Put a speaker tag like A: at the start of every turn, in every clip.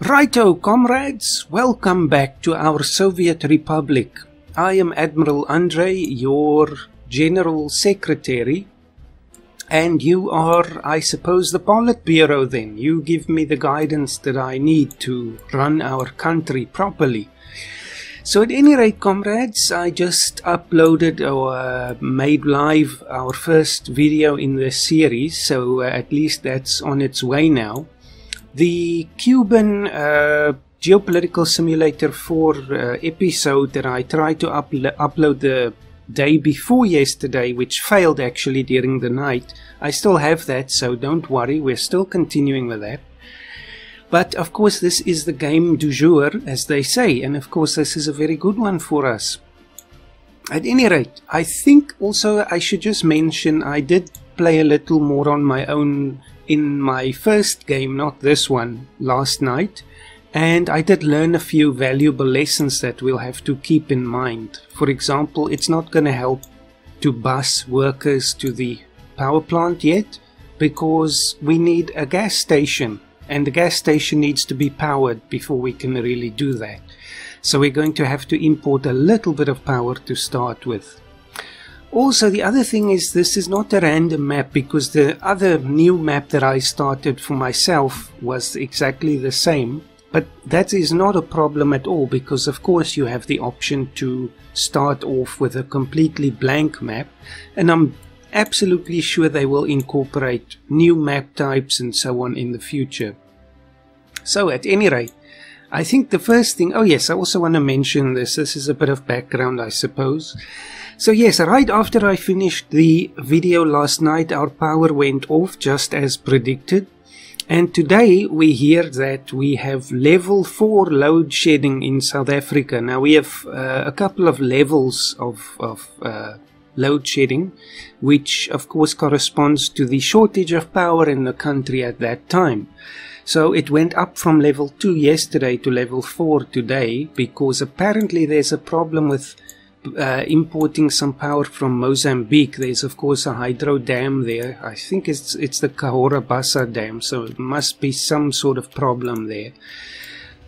A: Righto, comrades, welcome back to our Soviet Republic. I am Admiral Andrei, your General Secretary, and you are, I suppose, the Politburo then. You give me the guidance that I need to run our country properly. So at any rate, comrades, I just uploaded or made live our first video in the series, so at least that's on its way now. The Cuban Geopolitical Simulator 4 episode that I tried to upload the day before yesterday, which failed actually during the night, I still have that, so don't worry, we're still continuing with that. But of course this is the game du jour, as they say, and of course this is a very good one for us. At any rate, I think also I should just mention I did play a little more on my own in my first game, not this one, last night, and I did learn a few valuable lessons that we'll have to keep in mind. For example, it's not going to help to bus workers to the power plant yet, because we need a gas station, and the gas station needs to be powered before we can really do that. So we're going to have to import a little bit of power to start with. Also, the other thing is this is not a random map, because the other new map that I started for myself was exactly the same. But that is not a problem at all, because of course you have the option to start off with a completely blank map, and I'm absolutely sure they will incorporate new map types and so on in the future. So at any rate, I think the first thing, oh yes, I also want to mention this is a bit of background, I suppose. So yes, right after I finished the video last night, our power went off just as predicted. And today we hear that we have level 4 load shedding in South Africa. Now we have a couple of levels of load shedding, which of course corresponds to the shortage of power in the country at that time. So it went up from level 2 yesterday to level 4 today, because apparently there's a problem with importing some power from Mozambique. There's of course a hydro dam there. I think it's the Cahora Bassa dam, so it must be some sort of problem there.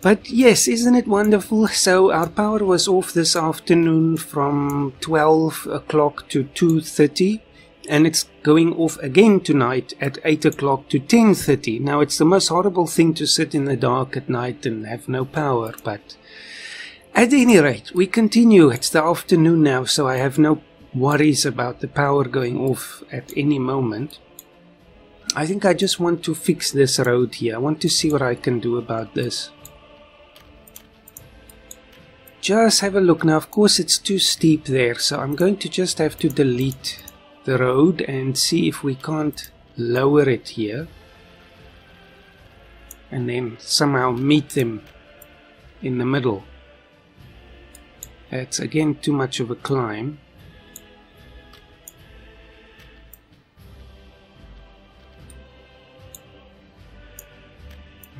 A: But yes, isn't it wonderful? So our power was off this afternoon from 12 o'clock to 2:30, and it's going off again tonight at 8 o'clock to 10:30. Now it's the most horrible thing to sit in the dark at night and have no power, but at any rate, we continue. It's the afternoon now, so I have no worries about the power going off at any moment. I think I just want to fix this road here. I want to see what I can do about this. Just have a look. Now, of course, it's too steep there, so I'm going to just have to delete the road and see if we can't lower it here. And then somehow meet them in the middle. It's again too much of a climb.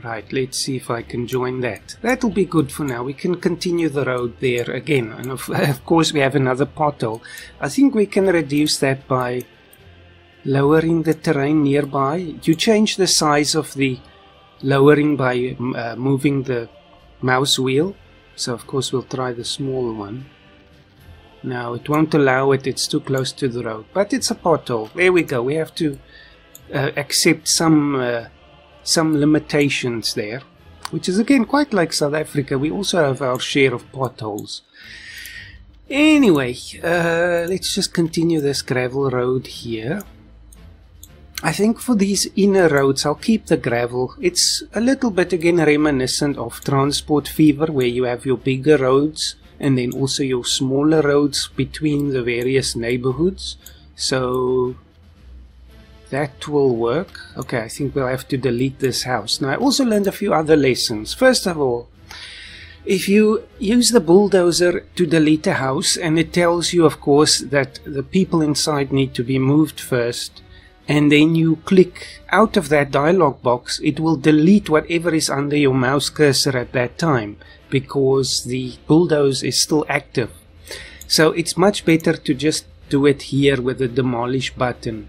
A: Right, let's see if I can join that. That'll be good for now. We can continue the road there again. And of course we have another pothole. I think we can reduce that by lowering the terrain nearby. You change the size of the lowering by moving the mouse wheel. So of course we'll try the small one. Now it won't allow it, it's too close to the road, but it's a pothole. There we go. We have to accept some limitations there, which is again quite like South Africa. We also have our share of potholes. Anyway, let's just continue this gravel road here. I think for these inner roads I'll keep the gravel. It's a little bit again reminiscent of transport fever, where you have your bigger roads and then also your smaller roads between the various neighborhoods. So that will work. Okay, I think we'll have to delete this house. Now I also learned a few other lessons. First of all, if you use the bulldozer to delete a house and it tells you of course that the people inside need to be moved first, and then you click out of that dialog box, it will delete whatever is under your mouse cursor at that time, because the bulldozer is still active. So it's much better to just do it here with the demolish button.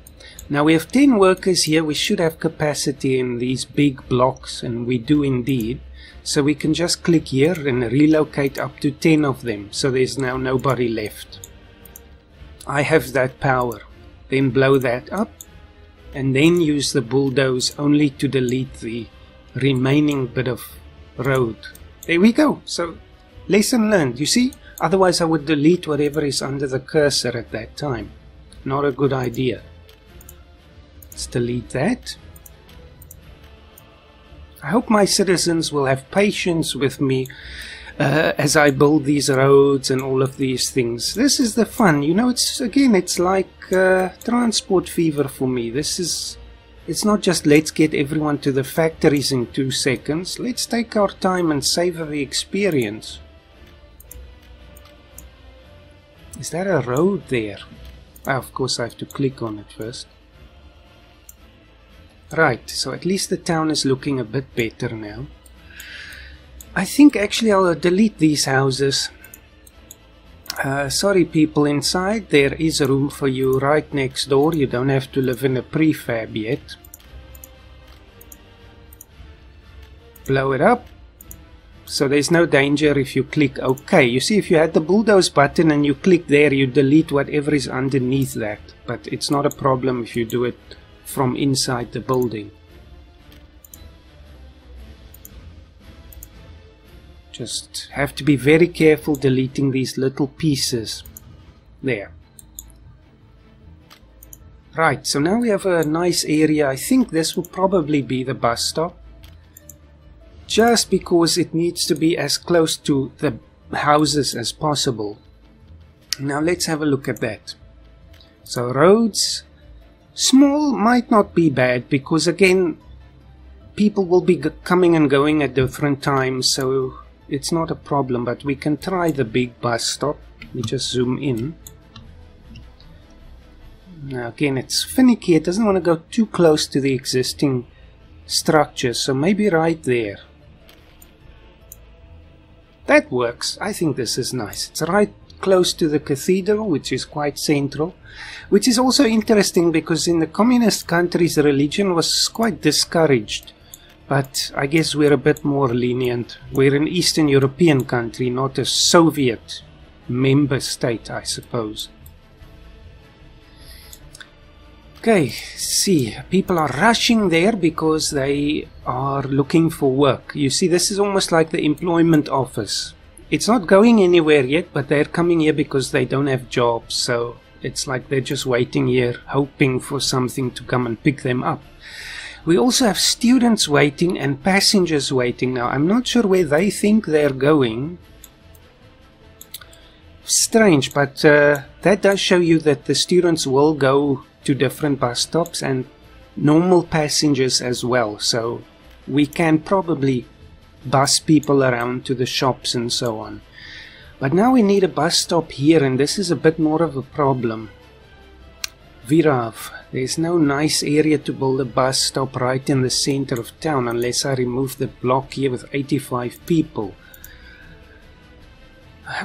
A: Now we have 10 workers here. We should have capacity in these big blocks, and we do indeed. So we can just click here and relocate up to 10 of them. So there's now nobody left. I have that power. Then blow that up, and then use the bulldoze only to delete the remaining bit of road. There we go. So lesson learned, you see? Otherwise I would delete whatever is under the cursor at that time. Not a good idea. Let's delete that. I hope my citizens will have patience with me as I build these roads and all of these things. This is the fun, you know. It's like transport fever for me. It's not just let's get everyone to the factories in 2 seconds. Let's take our time and savor the experience. Is there a road there? Of course I have to click on it first. Right, so at least the town is looking a bit better now. I think actually I'll delete these houses. Sorry people inside, there is room for you right next door. You don't have to live in a prefab yet. Blow it up. So there's no danger if you click OK. You see, if you had the bulldoze button and you click there, you delete whatever is underneath that. But it's not a problem if you do it from inside the building. Just have to be very careful deleting these little pieces. There. Right, so now we have a nice area. I think this will probably be the bus stop. Just because it needs to be as close to the houses as possible. Now let's have a look at that. So roads, small might not be bad because again people will be coming and going at different times, so it's not a problem, but we can try the big bus stop. We just zoom in. Now again it's finicky, it doesn't want to go too close to the existing structure, so maybe right there. That works. I think this is nice. It's right close to the cathedral, which is quite central, which is also interesting because in the communist countries religion was quite discouraged, but I guess we're a bit more lenient. We're an Eastern European country, not a Soviet member state, I suppose. Okay, see, people are rushing there because they are looking for work. You see, this is almost like the employment office. It's not going anywhere yet, but they're coming here because they don't have jobs. So it's like they're just waiting here, hoping for something to come and pick them up. We also have students waiting and passengers waiting. Now, I'm not sure where they think they're going. Strange, but that does show you that the students will go to different bus stops and normal passengers as well, so we can probably bus people around to the shops and so on. But now we need a bus stop here, and this is a bit more of a problem. Virav, there's no nice area to build a bus stop right in the center of town unless I remove the block here with 85 people.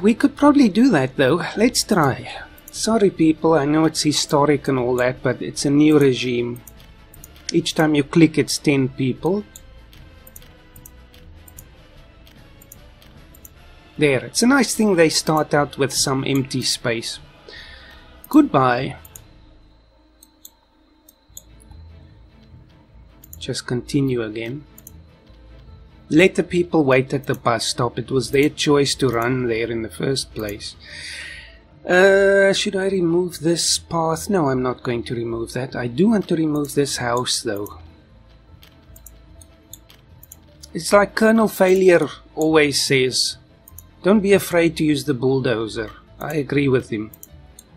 A: We could probably do that though. Let's try. Sorry people, I know it's historic and all that, but it's a new regime. Each time you click it's 10 people. There, it's a nice thing they start out with some empty space. Goodbye. Just continue again. Let the people wait at the bus stop. It was their choice to run there in the first place. Should I remove this path? No, I'm not going to remove that. I do want to remove this house though. It's like Colonel Failure always says, don't be afraid to use the bulldozer. I agree with him.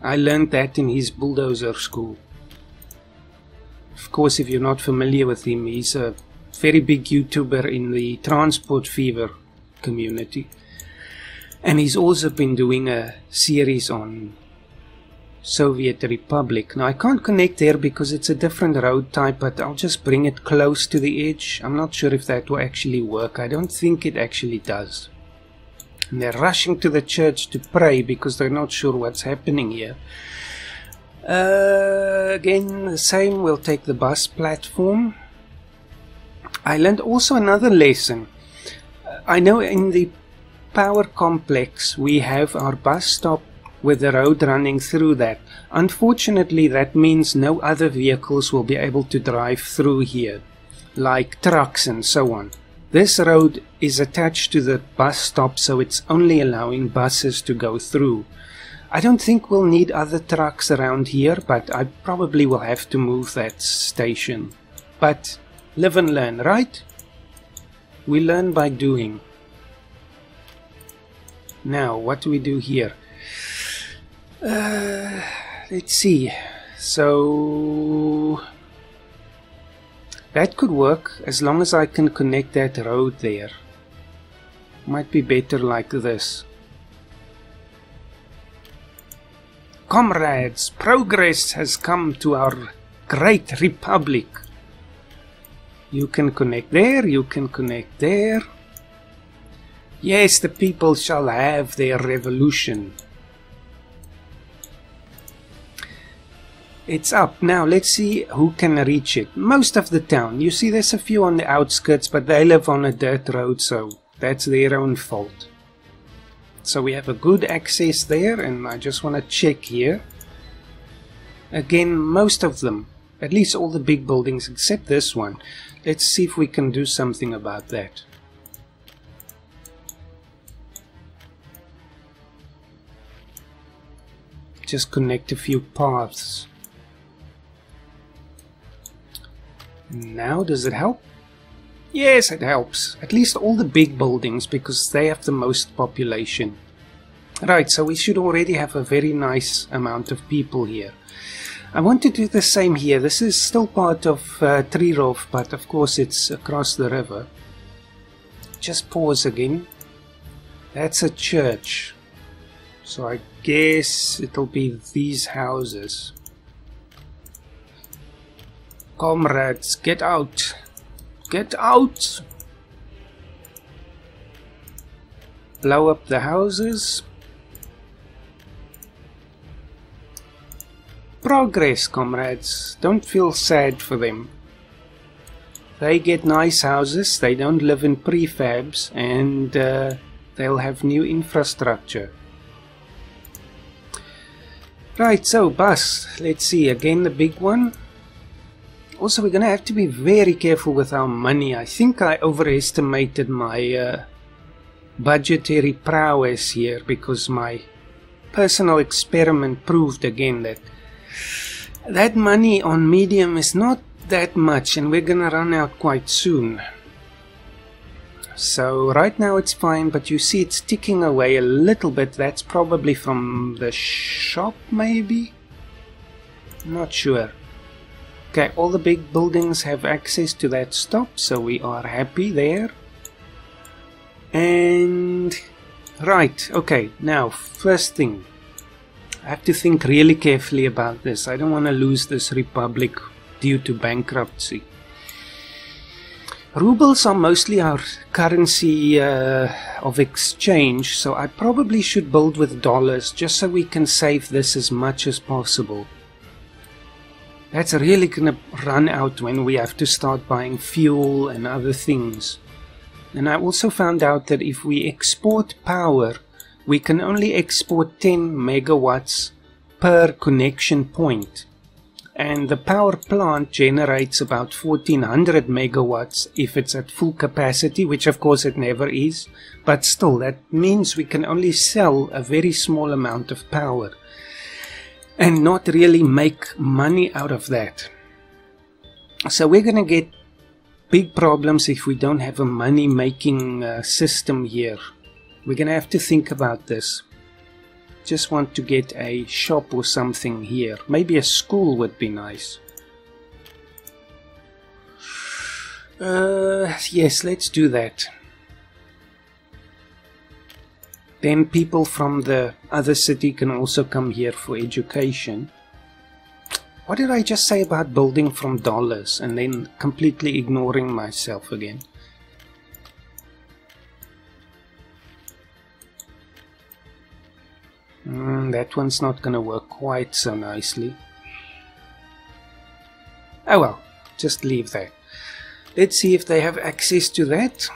A: I learned that in his bulldozer school. Of course, if you're not familiar with him, he's a very big YouTuber in the transport fever community. And he's also been doing a series on Soviet Republic. Now I can't connect there because it's a different road type, but I'll just bring it close to the edge. I'm not sure if that will actually work. I don't think it actually does. And they're rushing to the church to pray because they're not sure what's happening here. Again, the same, we'll take the bus platform. I learned also another lesson. I know in the power complex we have our bus stop with the road running through that. Unfortunately, that means no other vehicles will be able to drive through here, like trucks and so on. This road is attached to the bus stop, so it's only allowing buses to go through. I don't think we'll need other trucks around here, but I probably will have to move that station. But live and learn, right? We learn by doing. Now, what do we do here? Let's see. So that could work as long as I can connect that road there. Might be better like this. Comrades, progress has come to our great republic. You can connect there, you can connect there. Yes, the people shall have their revolution. It's up. Now let's see who can reach it. Most of the town. You see there's a few on the outskirts, but they live on a dirt road, so that's their own fault. So we have a good access there, and I just want to check here. Again, most of them, at least all the big buildings except this one. Let's see if we can do something about that. Just connect a few paths. Now, does it help? Yes, it helps. At least all the big buildings, because they have the most population. Right, so we should already have a very nice amount of people here. I want to do the same here. This is still part of Trirov, but of course it's across the river. Just pause again. That's a church. So I guess it'll be these houses. Comrades, get out! Get out! Blow up the houses. Progress, comrades. Don't feel sad for them. They get nice houses, they don't live in prefabs, and they'll have new infrastructure. Right, so bus. Let's see, again the big one. Also, we're going to have to be very careful with our money. I think I overestimated my budgetary prowess here, because my personal experiment proved again that that money on medium is not that much, and we're going to run out quite soon. So right now it's fine, but you see it's ticking away a little bit. That's probably from the shop, maybe? Not sure. Okay, all the big buildings have access to that stop, so we are happy there. And right, okay, now first thing, I have to think really carefully about this. I don't want to lose this republic due to bankruptcy. Rubles are mostly our currency of exchange, so I probably should build with dollars just so we can save this as much as possible. That's really going to run out when we have to start buying fuel and other things. And I also found out that if we export power, we can only export 10 megawatts per connection point. And the power plant generates about 1400 megawatts if it's at full capacity, which of course it never is. But still, that means we can only sell a very small amount of power and not really make money out of that. So we're going to get big problems if we don't have a money-making system here. We're going to have to think about this. Just want to get a shop or something here. Maybe a school would be nice. Yes, let's do that. Then people from the other city can also come here for education. What did I just say about building from dollars and then completely ignoring myself again? That one's not going to work quite so nicely. Oh well, just leave that. Let's see if they have access to that.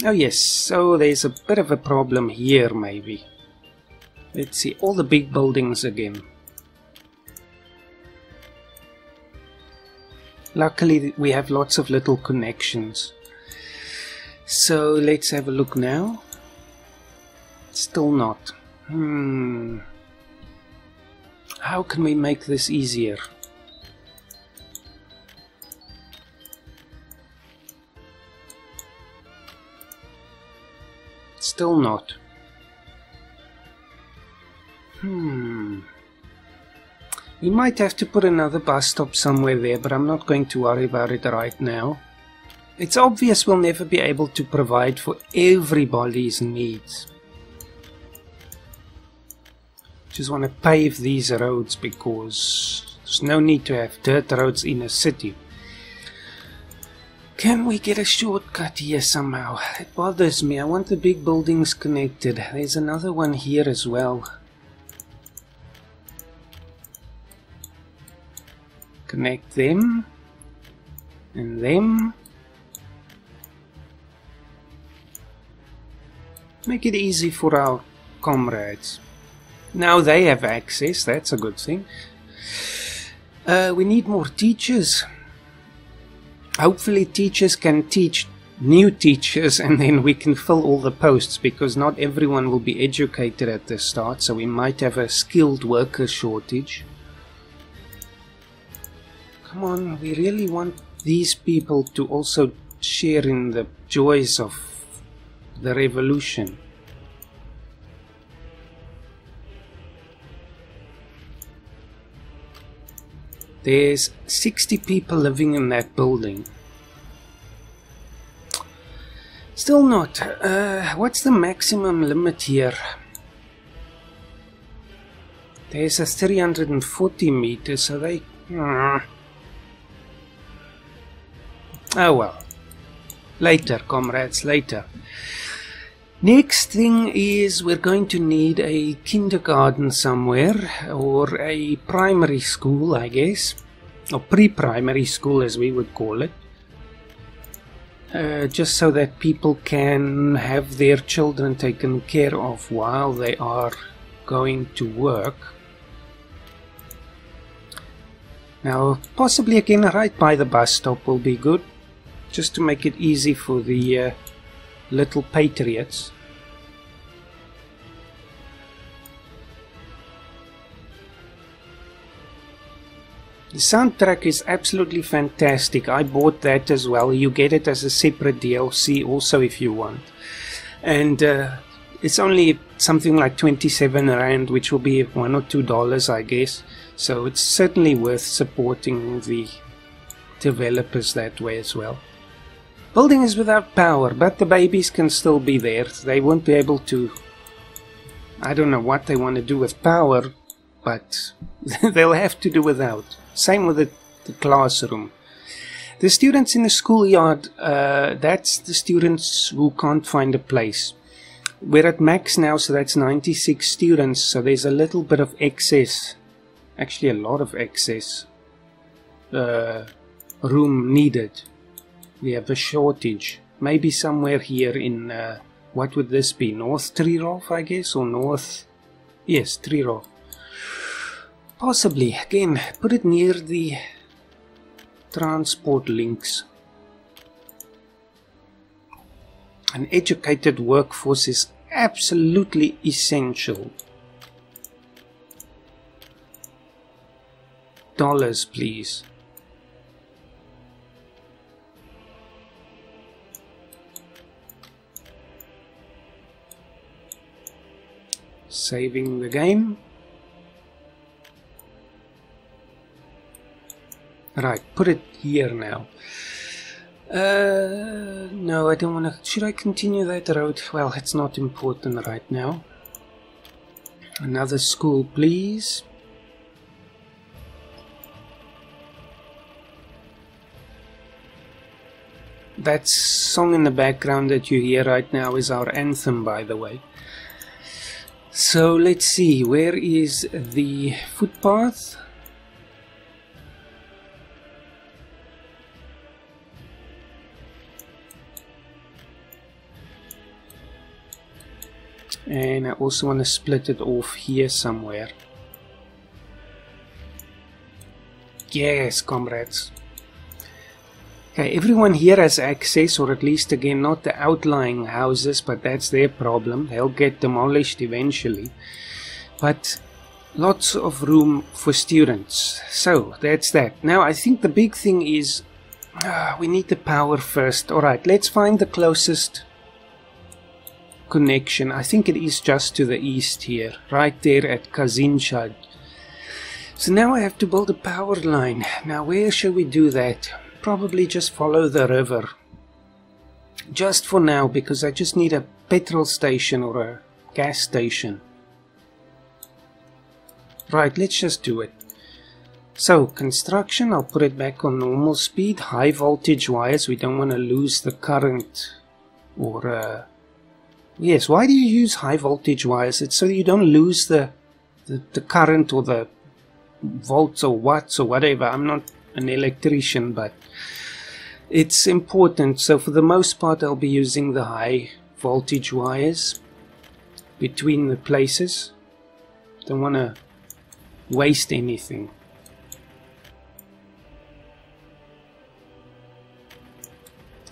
A: Oh yes, so there's a bit of a problem here maybe. Let's see, all the big buildings again. Luckily we have lots of little connections. So let's have a look now. Still not. How can we make this easier? Still not. We might have to put another bus stop somewhere there, but I'm not going to worry about it right now. It's obvious we'll never be able to provide for everybody's needs. Just want to pave these roads because there's no need to have dirt roads in a city. Can we get a shortcut here somehow? It bothers me. I want the big buildings connected. There's another one here as well. Connect them and them. Make it easy for our comrades. Now they have access, that's a good thing. We need more teachers. Hopefully teachers can teach new teachers and then we can fill all the posts, because not everyone will be educated at the start, so we might have a skilled worker shortage. Come on, we really want these people to also share in the joys of the revolution. There's 60 people living in that building. Still not. What's the maximum limit here? There's a 340 meters, so they... Oh well. Later, comrades, later. Next thing is we're going to need a kindergarten somewhere, or a primary school, I guess, or pre-primary school as we would call it, just so that people can have their children taken care of while they are going to work. Now possibly again right by the bus stop will be good, just to make it easy for the little patriots. The soundtrack is absolutely fantastic. I bought that as well. You get it as a separate DLC also if you want. And it's only something like 27 Rand, which will be $1 or $2 I guess. So it's certainly worth supporting the developers that way as well. Building is without power, but the babies can still be there. They won't be able to... I don't know what they want to do with power, but they'll have to do without. Same with the classroom. The students in the schoolyard, that's the students who can't find a place. We're at max now, so that's 96 students, so there's a little bit of excess, actually a lot of excess room needed. We have a shortage. Maybe somewhere here in, what would this be? North Treerof, I guess, or North... Yes, Treerof. Possibly. Again, put it near the transport links. An educated workforce is absolutely essential. Dollars, please. Saving the game. Right, put it here now. No, I don't want to... Should I continue that road? Well, it's not important right now. Another school, please. That song in the background that you hear right now is our anthem, by the way. So let's see, where is the footpath? And I also want to split it off here somewhere. Yes, comrades. Okay, everyone here has access, or at least again not the outlying houses, but that's their problem. They'll get demolished eventually. But lots of room for students. So that's that. Now I think the big thing is we need the power first. Alright, let's find the closest connection. I think it is just to the east here, right there at Kazinchad. So now I have to build a power line. Now where shall we do that? Probably just follow the river. Just for now, because I just need a petrol station or a gas station. Right, let's just do it. So, construction, I'll put it back on normal speed. High voltage wires, we don't want to lose the current. Or, yes, why do you use high voltage wires? It's so you don't lose the current or the volts or watts or whatever. I'm not an electrician, but it's important. So for the most part I'll be using the high voltage wires between the places. Don't want to waste anything.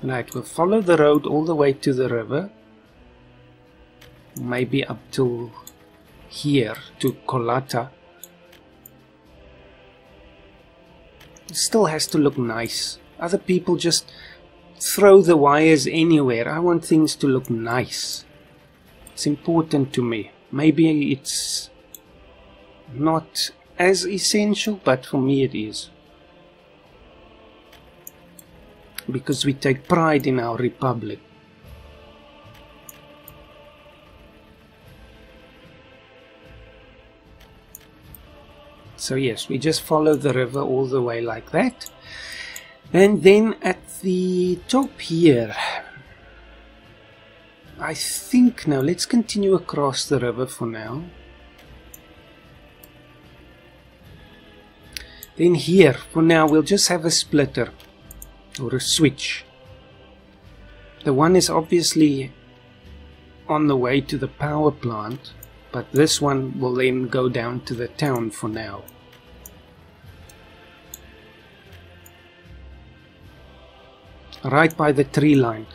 A: Right, we'll follow the road all the way to the river, maybe up till here to Kolata. It still has to look nice. Other people just throw the wires anywhere. I want things to look nice. It's important to me. Maybe it's not as essential, but for me it is. Because we take pride in our republic. So yes, we just follow the river all the way like that. And then at the top here, I think, now let's continue across the river for now. Then here, for now, we'll just have a splitter or a switch. The one is obviously on the way to the power plant, but this one will then go down to the town for now. Right by the tree line.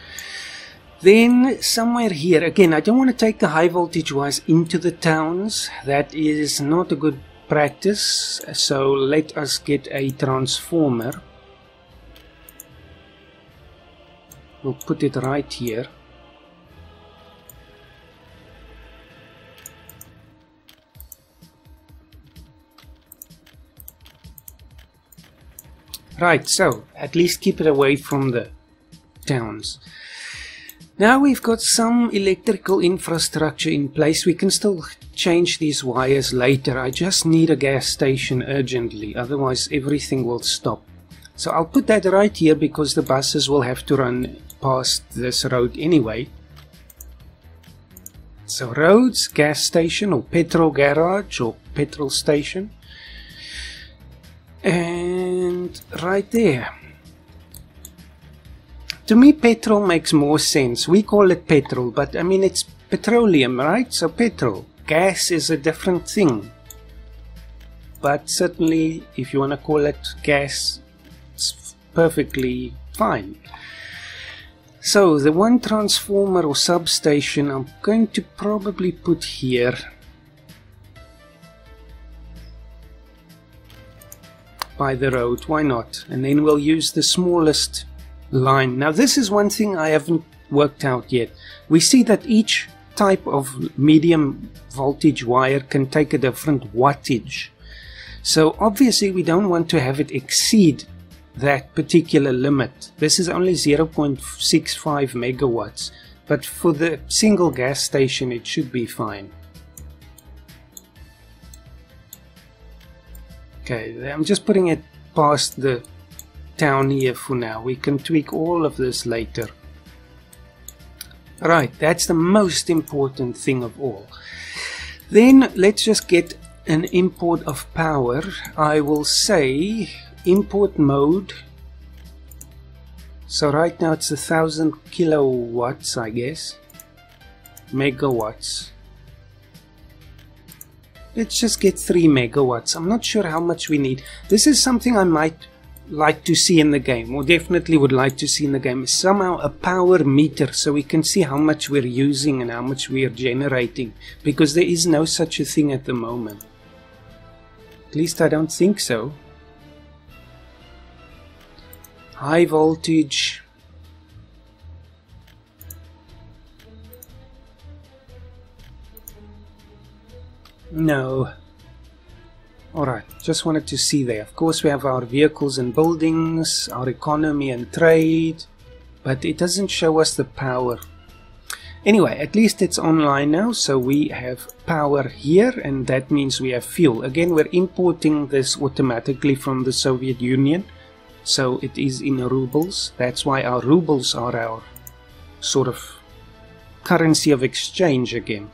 A: Then somewhere here, again, I don't want to take the high voltage wires into the towns. That is not a good practice. So let us get a transformer. We'll put it right here. Right, so at least keep it away from the towns. Now we've got some electrical infrastructure in place. We can still change these wires later. I just need a gas station urgently, otherwise everything will stop. So I'll put that right here because the buses will have to run past this road anyway. So roads, gas station or petrol garage or petrol station. And right there. To me, petrol makes more sense. We call it petrol, but I mean it's petroleum, right? So petrol. Gas is a different thing. But certainly, if you want to call it gas, it's perfectly fine. So the one transformer or substation I'm going to probably put here. By the road, why not? And then we'll use the smallest line. Now this is one thing I haven't worked out yet. We see that each type of medium voltage wire can take a different wattage. So obviously we don't want to have it exceed that particular limit. This is only 0.65 megawatts, but for the single gas station it should be fine. Okay, I'm just putting it past the town here for now. We can tweak all of this later. Right, that's the most important thing of all. Then let's just get an import of power. I will say import mode. So right now it's 1000 kilowatts, I guess. Megawatts. Let's just get 3 megawatts. I'm not sure how much we need. This is something I might like to see in the game, or definitely would like to see in the game, is somehow a power meter so we can see how much we're using and how much we are generating, because there is no such a thing at the moment. At least I don't think so. High voltage. No. Alright, just wanted to see there. Of course we have our vehicles and buildings, our economy and trade, but it doesn't show us the power. Anyway, at least it's online now, so we have power here, and that means we have fuel. Again, we're importing this automatically from the Soviet Union, so it is in rubles. That's why our rubles are our sort of currency of exchange again.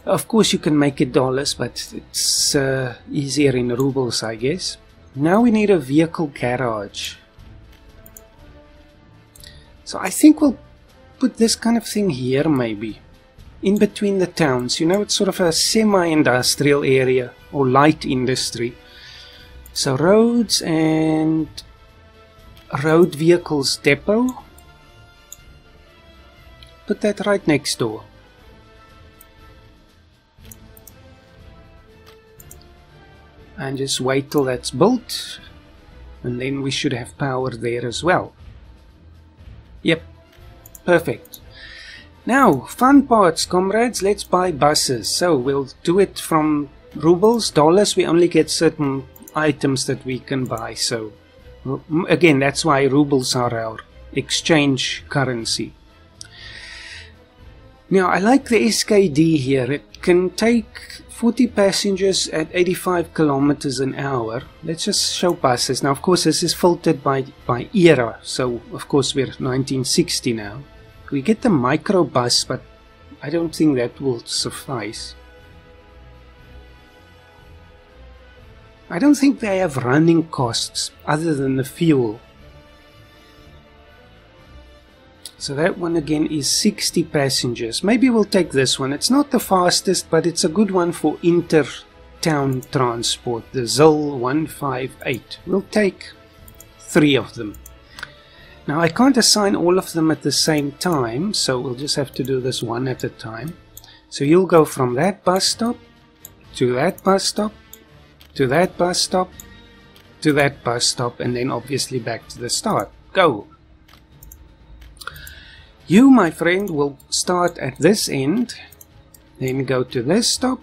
A: Of course you can make it dollars, but it's easier in rubles, I guess. Now we need a vehicle garage. So I think we'll put this kind of thing here, maybe. In between the towns. You know, it's sort of a semi-industrial area, or light industry. So roads and road vehicles depot. Put that right next door. And just wait till that's built, and then we should have power there as well. Yep, perfect. Now, fun parts, comrades. Let's buy buses. So we'll do it from rubles, dollars. We only get certain items that we can buy. So again, that's why rubles are our exchange currency. Now, I like the SKD here. It can take 40 passengers at 85 kilometers an hour. Let's just show buses. Now, of course, this is filtered by era. So, of course, we're 1960 now. We get the micro bus, but I don't think that will suffice. I don't think they have running costs other than the fuel. So that one again is 60 passengers. Maybe we'll take this one. It's not the fastest, but it's a good one for inter-town transport. The ZIL 158. We'll take 3 of them. Now I can't assign all of them at the same time, so we'll just have to do this one at a time. So you'll go from that bus stop, to that bus stop, to that bus stop, to that bus stop, and then obviously back to the start. Go! You, my friend, will start at this end, then go to this stop,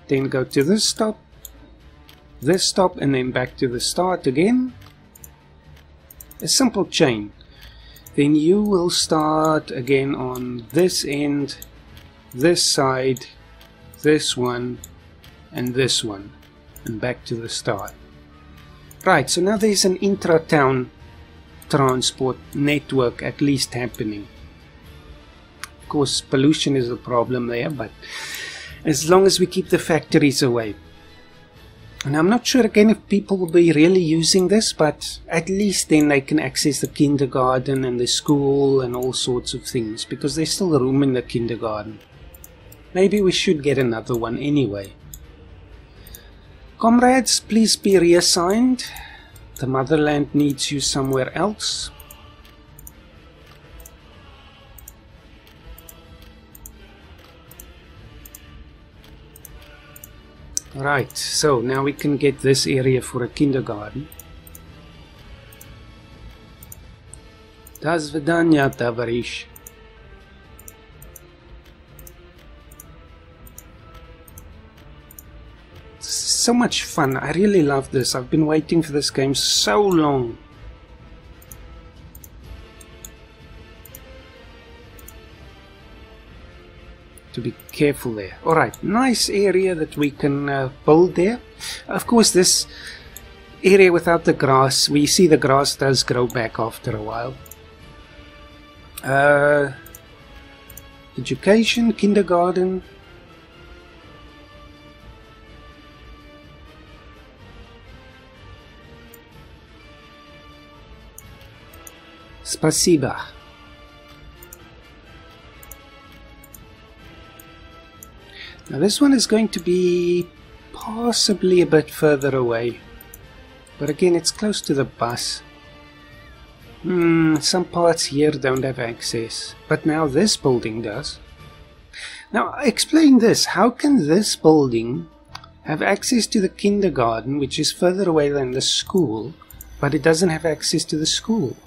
A: then go to this stop, and then back to the start again. A simple chain. Then you will start again on this end, this side, this one, and this one, and back to the start. Right, so now there's an intra-town transport network at least happening. Of course, pollution is a problem there, but as long as we keep the factories away. And I'm not sure again if people will be really using this, but at least then they can access the kindergarten and the school and all sorts of things, because there's still room in the kindergarten. Maybe we should get another one anyway. Comrades, please be reassigned. The motherland needs you somewhere else. Right, so now we can get this area for a kindergarten. До свидания, товарищ. So much fun. I really love this. I've been waiting for this game so long. To be careful there. Alright, nice area that we can build there. Of course, this area without the grass, we see the grass does grow back after a while. Education, kindergarten. Спасибо. Now this one is going to be possibly a bit further away, but again it's close to the bus. Some parts here don't have access, but now this building does. Now explain this, how can this building have access to the kindergarten, which is further away than the school, but it doesn't have access to the school?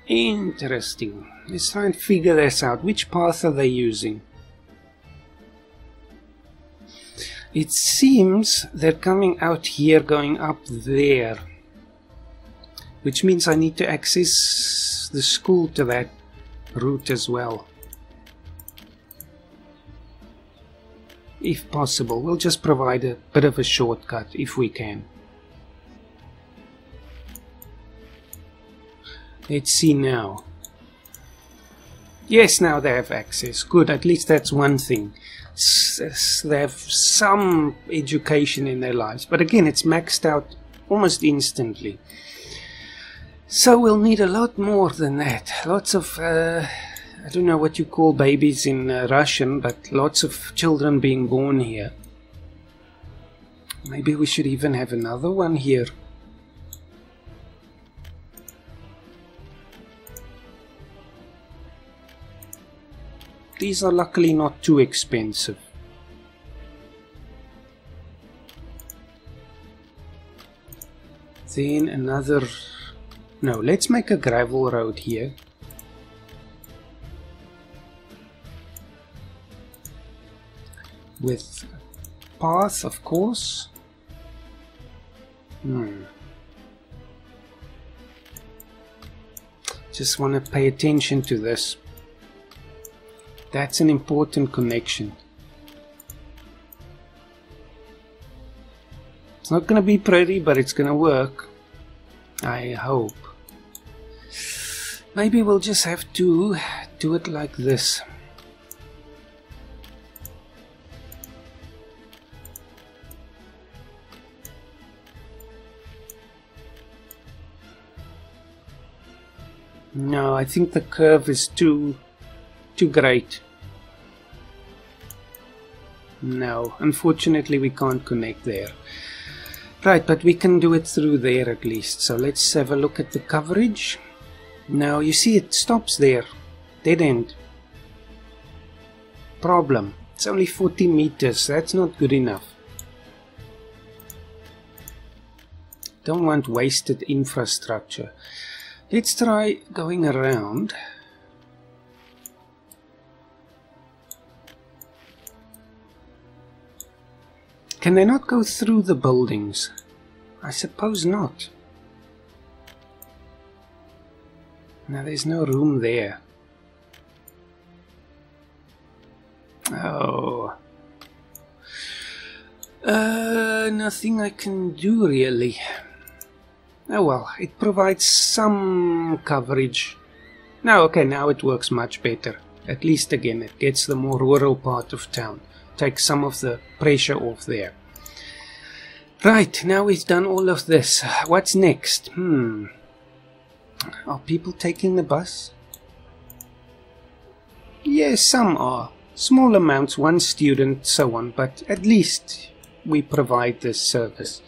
A: Interesting. Let's try and figure this out. Which path are they using? It seems they're coming out here, going up there, which means I need to access the school to that route as well. If possible, we'll just provide a bit of a shortcut if we can. Let's see now. Yes, now they have access. Good, at least that's one thing. They have some education in their lives. But again, it's maxed out almost instantly. So we'll need a lot more than that. Lots of, I don't know what you call babies in Russian, but lots of children being born here. Maybe we should even have another one here. These are luckily not too expensive. Then another... No, let's make a gravel road here. With path, of course. Just want to pay attention to this. That's an important connection. It's not going to be pretty, but it's going to work. I hope. Maybe we'll just have to do it like this. No, I think the curve is too great. No, unfortunately we can't connect there. Right, but we can do it through there at least. So let's have a look at the coverage. Now you see it stops there. Dead end. Problem. It's only 40 meters. That's not good enough. Don't want wasted infrastructure. Let's try going around. Can they not go through the buildings? I suppose not. Now there's no room there. Oh. Nothing I can do really. Oh well, it provides some coverage. Now, okay, now it works much better. At least again, it gets the more rural part of town. Takes some of the pressure off there. Right, now we've done all of this. What's next? Are people taking the bus? Yes, some are. Small amounts, one student, so on, but at least we provide this service.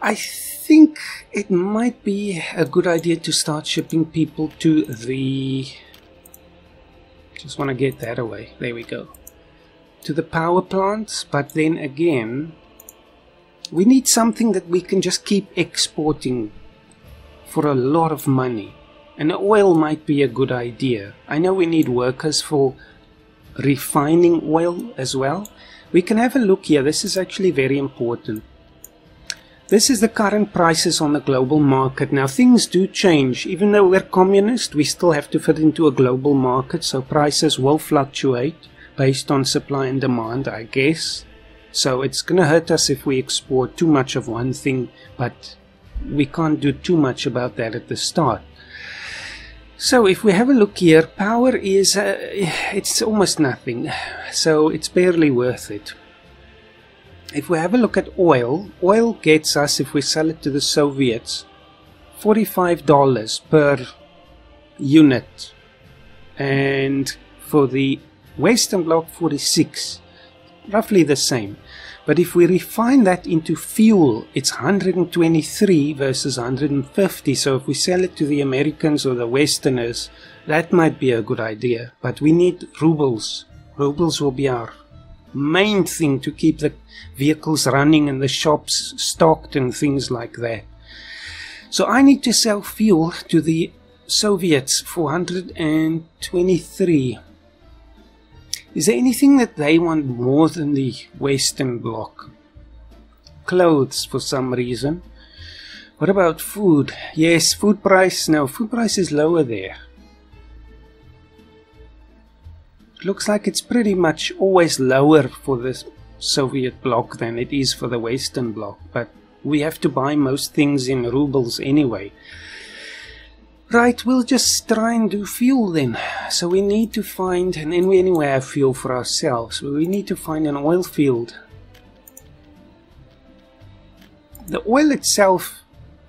A: I think it might be a good idea to start shipping people to the... Just want to get that away. There we go. To the power plants, but then again, we need something that we can just keep exporting for a lot of money. And oil might be a good idea. I know we need workers for refining oil as well. We can have a look here. This is actually very important. This is the current prices on the global market. Now things do change. Even though we're communist, we still have to fit into a global market, so prices will fluctuate based on supply and demand, I guess. So it's going to hurt us if we export too much of one thing, but we can't do too much about that at the start. So if we have a look here, power is, it's almost nothing, so it's barely worth it. If we have a look at oil, oil gets us, if we sell it to the Soviets, $45 per unit. And for the Western block 46, roughly the same. But if we refine that into fuel, it's 123 versus 150. So if we sell it to the Americans or the Westerners, that might be a good idea. But we need rubles. Rubles will be our main thing to keep the vehicles running and the shops stocked and things like that. So I need to sell fuel to the Soviets for 123. Is there anything that they want more than the Western bloc? Clothes for some reason. What about food? Yes, food price. No, food price is lower there. It looks like it's pretty much always lower for the Soviet bloc than it is for the Western bloc. But we have to buy most things in rubles anyway. Right, we'll just try and do fuel then. So we need to find, and then we anyway have fuel for ourselves. We need to find an oil field. The oil itself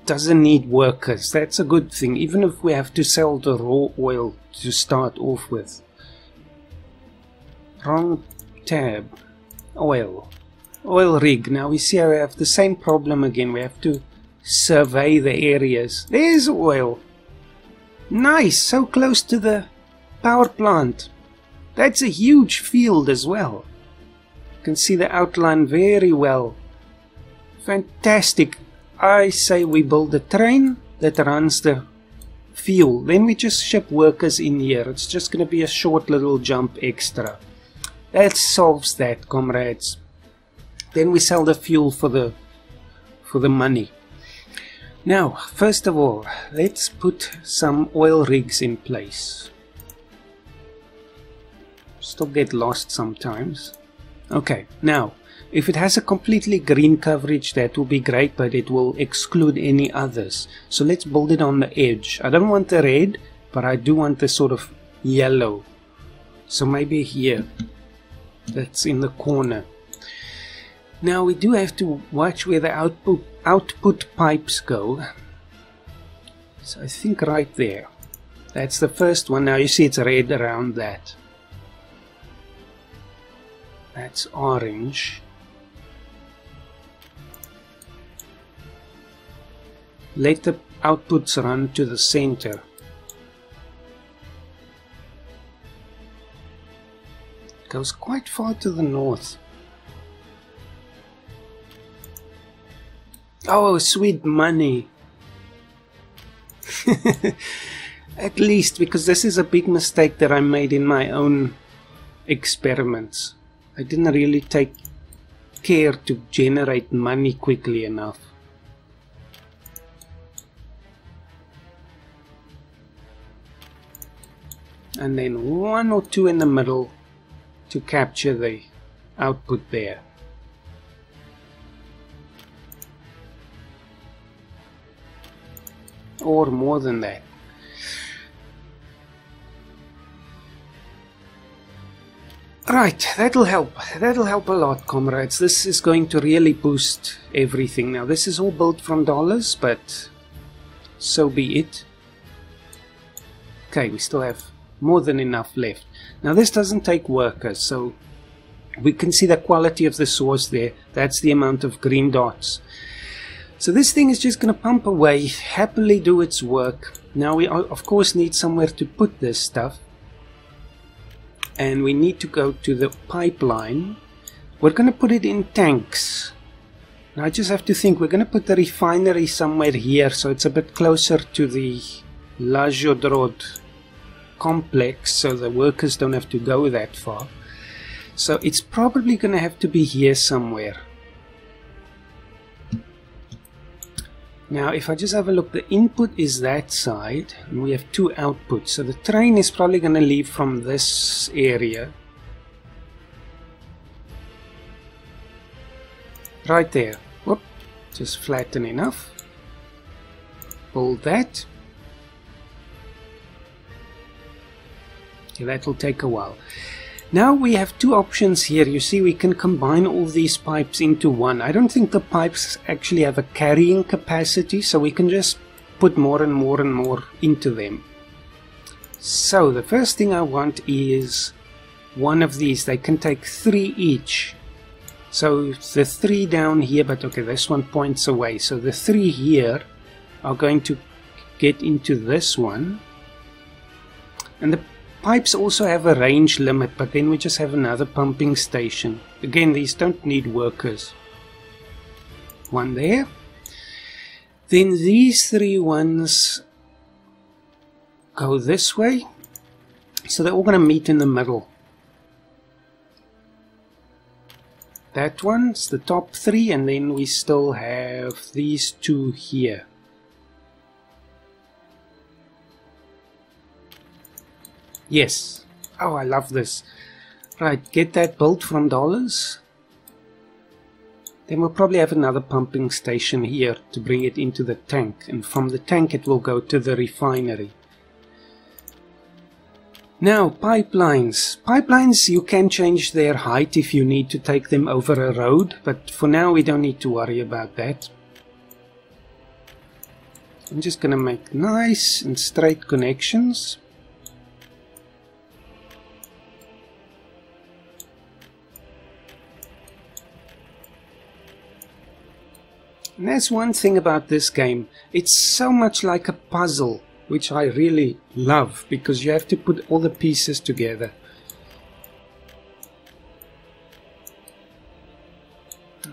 A: doesn't need workers. That's a good thing, even if we have to sell the raw oil to start off with. Wrong tab. Oil. Oil rig. Now we see we have the same problem again. We have to survey the areas. There's oil. Nice, so close to the power plant. That's a huge field as well. You can see the outline very well. Fantastic. I say we build a train that runs the fuel. Then we just ship workers in here. It's just going to be a short little jump extra. That solves that, comrades. Then we sell the fuel for the money. Now, first of all, let's put some oil rigs in place. Still get lost sometimes. Okay, now, if it has a completely green coverage, that will be great, but it will exclude any others. So let's build it on the edge. I don't want the red, but I do want the sort of yellow. So maybe here, that's in the corner. Now we do have to watch where the output pipes go. So I think right there. That's the first one. Now you see it's red around that. That's orange. Let the outputs run to the center. It goes quite far to the north. Oh, sweet money. At least, because this is a big mistake that I made in my own experiments. I didn't really take care to generate money quickly enough. And then one or two in the middle to capture the output there. Or more than that. Right, that'll help. That'll help a lot, comrades. This is going to really boost everything. Now, this is all built from dollars, but so be it. Okay, we still have more than enough left. Now, this doesn't take workers, so we can see the quality of the source there. That's the amount of green dots. So this thing is just going to pump away, happily do its work. Now we of course need somewhere to put this stuff. And we need to go to the pipeline. We're going to put it in tanks. Now I just have to think, we're going to put the refinery somewhere here, so it's a bit closer to the Lazhodrod complex, so the workers don't have to go that far. So it's probably going to have to be here somewhere. Now if I just have a look, the input is that side and we have two outputs, so the train is probably going to leave from this area right there. Whoop, just flatten enough, pull that. Okay, that will take a while. Now we have two options here. You see, we can combine all these pipes into one. I don't think the pipes actually have a carrying capacity, so we can just put more and more and more into them. So the first thing I want is one of these. They can take 3 each. So the 3 down here, but okay, this one points away. So the 3 here are going to get into this one. And the pipes also have a range limit, but then we just have another pumping station. Again, these don't need workers. One there. Then these 3 ones go this way. So they're all going to meet in the middle. That one's the top 3, and then we still have these 2 here. Yes. Oh, I love this. Right, get that built from dollars. Then we'll probably have another pumping station here to bring it into the tank. And from the tank it will go to the refinery. Now, pipelines. Pipelines, you can change their height if you need to take them over a road. But for now we don't need to worry about that. I'm just going to make nice and straight connections. And that's one thing about this game. It's so much like a puzzle, which I really love, because you have to put all the pieces together.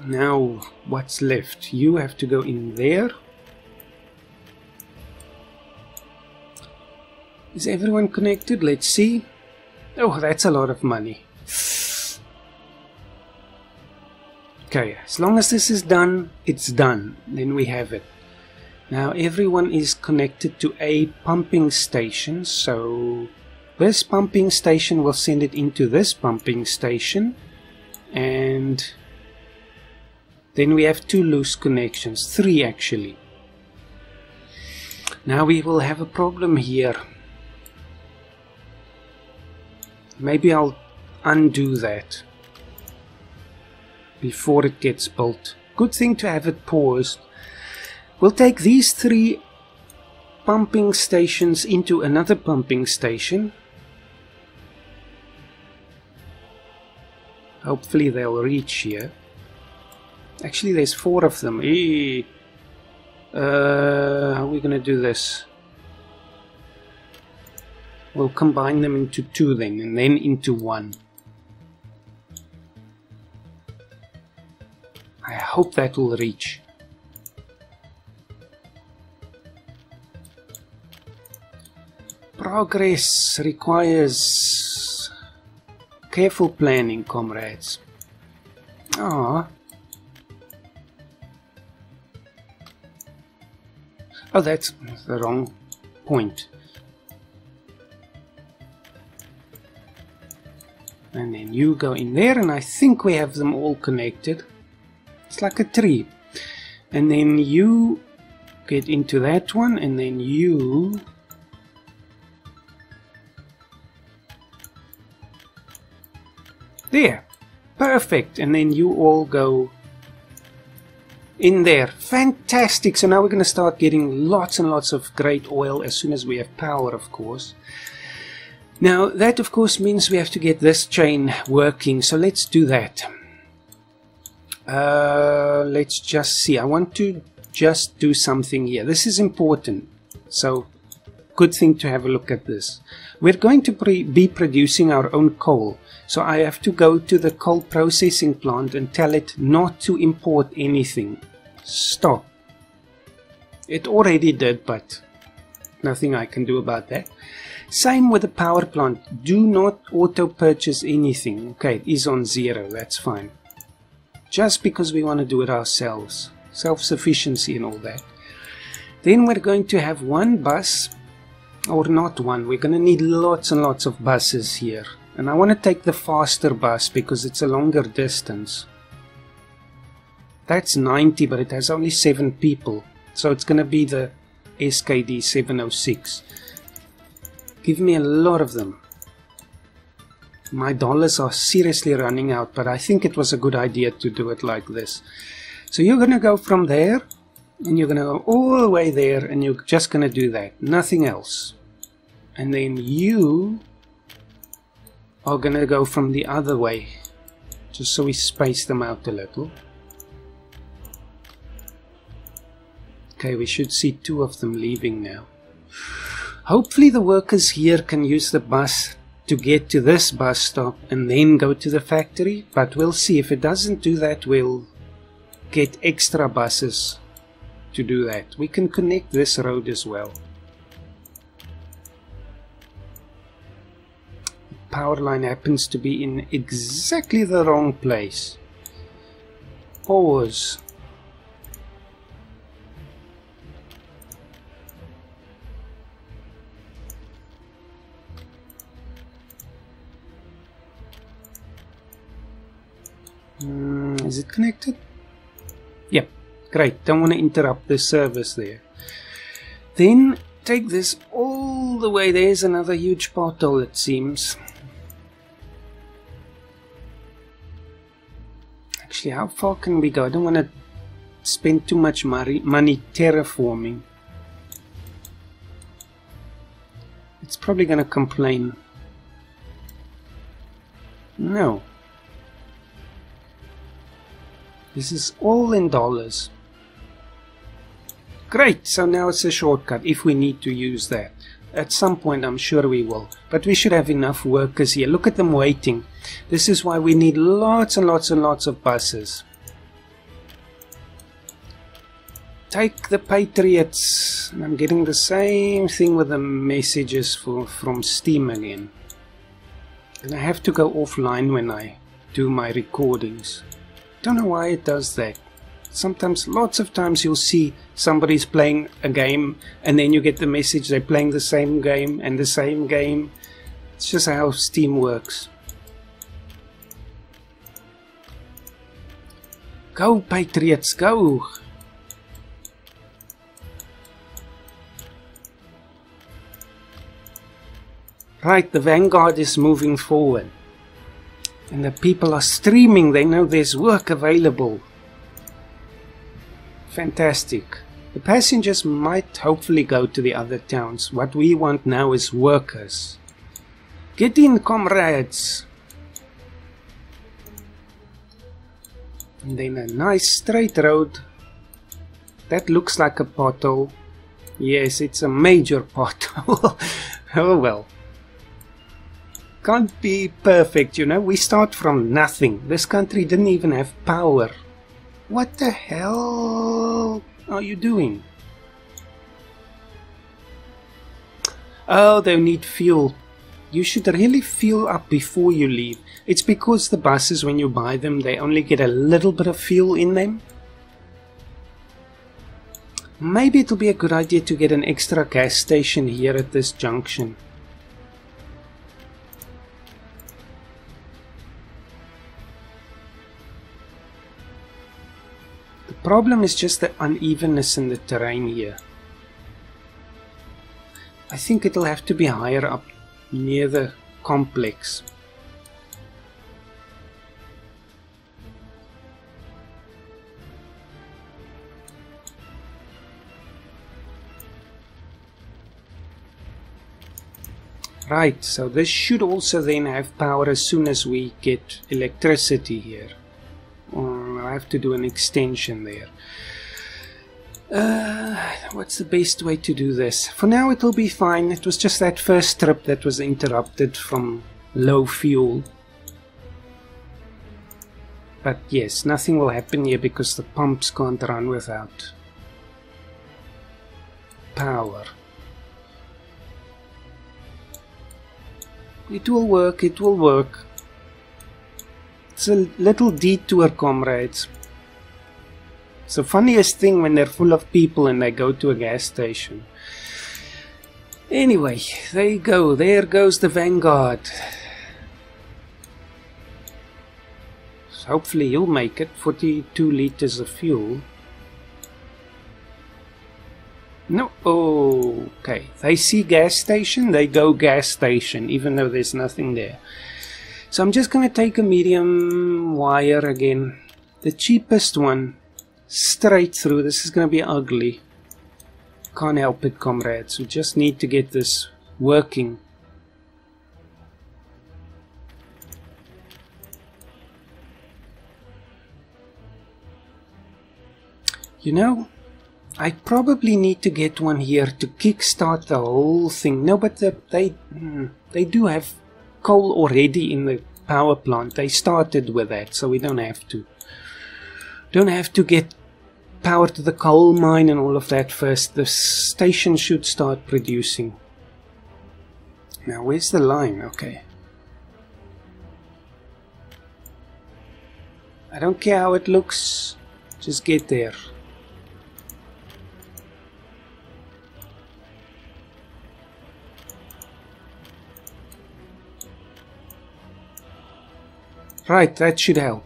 A: Now, what's left? You have to go in there. Is everyone connected? Let's see. Oh, that's a lot of money. Okay, as long as this is done, it's done. Then we have it. Now everyone is connected to a pumping station, so this pumping station will send it into this pumping station, and then we have 2 loose connections, 3 actually. Now we will have a problem here. Maybe I'll undo that before it gets built. Good thing to have it paused. We'll take these 3 pumping stations into another pumping station. Hopefully they'll reach here. Actually, there's 4 of them. How are we going to do this? We'll combine them into 2 then, and then into 1. I hope that will reach. Progress requires careful planning, comrades. Oh, that's the wrong point. And then you go in there, and I think we have them all connected. It's like a tree. And then you get into that one, and then you there. Perfect. And then you all go in there. Fantastic. So now we're going to start getting lots and lots of great oil as soon as we have power, of course. Now that of course means we have to get this chain working. So let's do that. Let's just see. I want to just do something here. This is important. So good thing to have a look at this. We're going to be producing our own coal. So I have to go to the coal processing plant and tell it not to import anything. Stop. It already did, but nothing I can do about that. Same with the power plant. Do not auto purchase anything. Okay, it is on 0. That's fine. Just because we want to do it ourselves. Self-sufficiency and all that. Then we're going to have 1 bus. Or not 1. We're going to need lots and lots of buses here. And I want to take the faster bus because it's a longer distance. That's 90, but it has only 7 people. So it's going to be the SKD 706. Give me a lot of them. My dollars are seriously running out, but I think it was a good idea to do it like this. So you're going to go from there, and you're going to go all the way there, and you're just going to do that. Nothing else. And then you are going to go from the other way, just so we space them out a little. Okay, we should see 2 of them leaving now. Hopefully the workers here can use the bus to get to this bus stop and then go to the factory, but we'll see. If it doesn't do that, we'll get extra buses to do that. We can connect this road as well. The power line happens to be in exactly the wrong place. Pause. Is it connected? Yep, great. Don't want to interrupt the service there. Then take this all the way. There's another huge pothole, it seems. Actually, how far can we go? I don't want to spend too much money terraforming. It's probably going to complain. No. This is all in dollars. Great, so now it's a shortcut if we need to use that. At some point I'm sure we will. But we should have enough workers here. Look at them waiting. This is why we need lots and lots and lots of buses. Take the Patriots. And I'm getting the same thing with the messages from Steam again. And I have to go offline when I do my recordings. Don't know why it does that. Sometimes, lots of times you'll see somebody's playing a game and then you get the message they're playing the same game and the same game. It's just how Steam works. Go Patriots, go! Right, the Vanguard is moving forward. And the people are streaming, they know there's work available. Fantastic. The passengers might hopefully go to the other towns. What we want now is workers. Get in, comrades! And then a nice straight road. That looks like a pothole. Yes, it's a major pothole. Oh well. Can't be perfect, you know. We start from nothing. This country didn't even have power. What the hell are you doing? Oh, they need fuel. You should really fuel up before you leave. It's because the buses, when you buy them, they only get a little bit of fuel in them. Maybe it'll be a good idea to get an extra gas station here at this junction. The problem is just the unevenness in the terrain here. I think it'll have to be higher up near the complex. Right, so this should also then have power as soon as we get electricity here. I have to do an extension there. What's the best way to do this? For now it'll be fine. It was just that first trip that was interrupted from low fuel. But yes, nothing will happen here because the pumps can't run without power. It will work, it will work. It's a little detour, comrades. It's the funniest thing when they're full of people and they go to a gas station. Anyway, there you go. There goes the Vanguard. So hopefully you'll make it. 42 liters of fuel. No, oh, okay. They see gas station, they go gas station, even though there's nothing there. So I'm just going to take a medium wire again. The cheapest one. Straight through. This is going to be ugly. Can't help it, comrades. We just need to get this working. You know, I probably need to get one here to kickstart the whole thing. No, but they do have coal already in the power plant. They started with that, so we don't have to get power to the coal mine and all of that first. The station should start producing. Now, where's the line? Okay. I don't care how it looks, just get there. Right, that should help.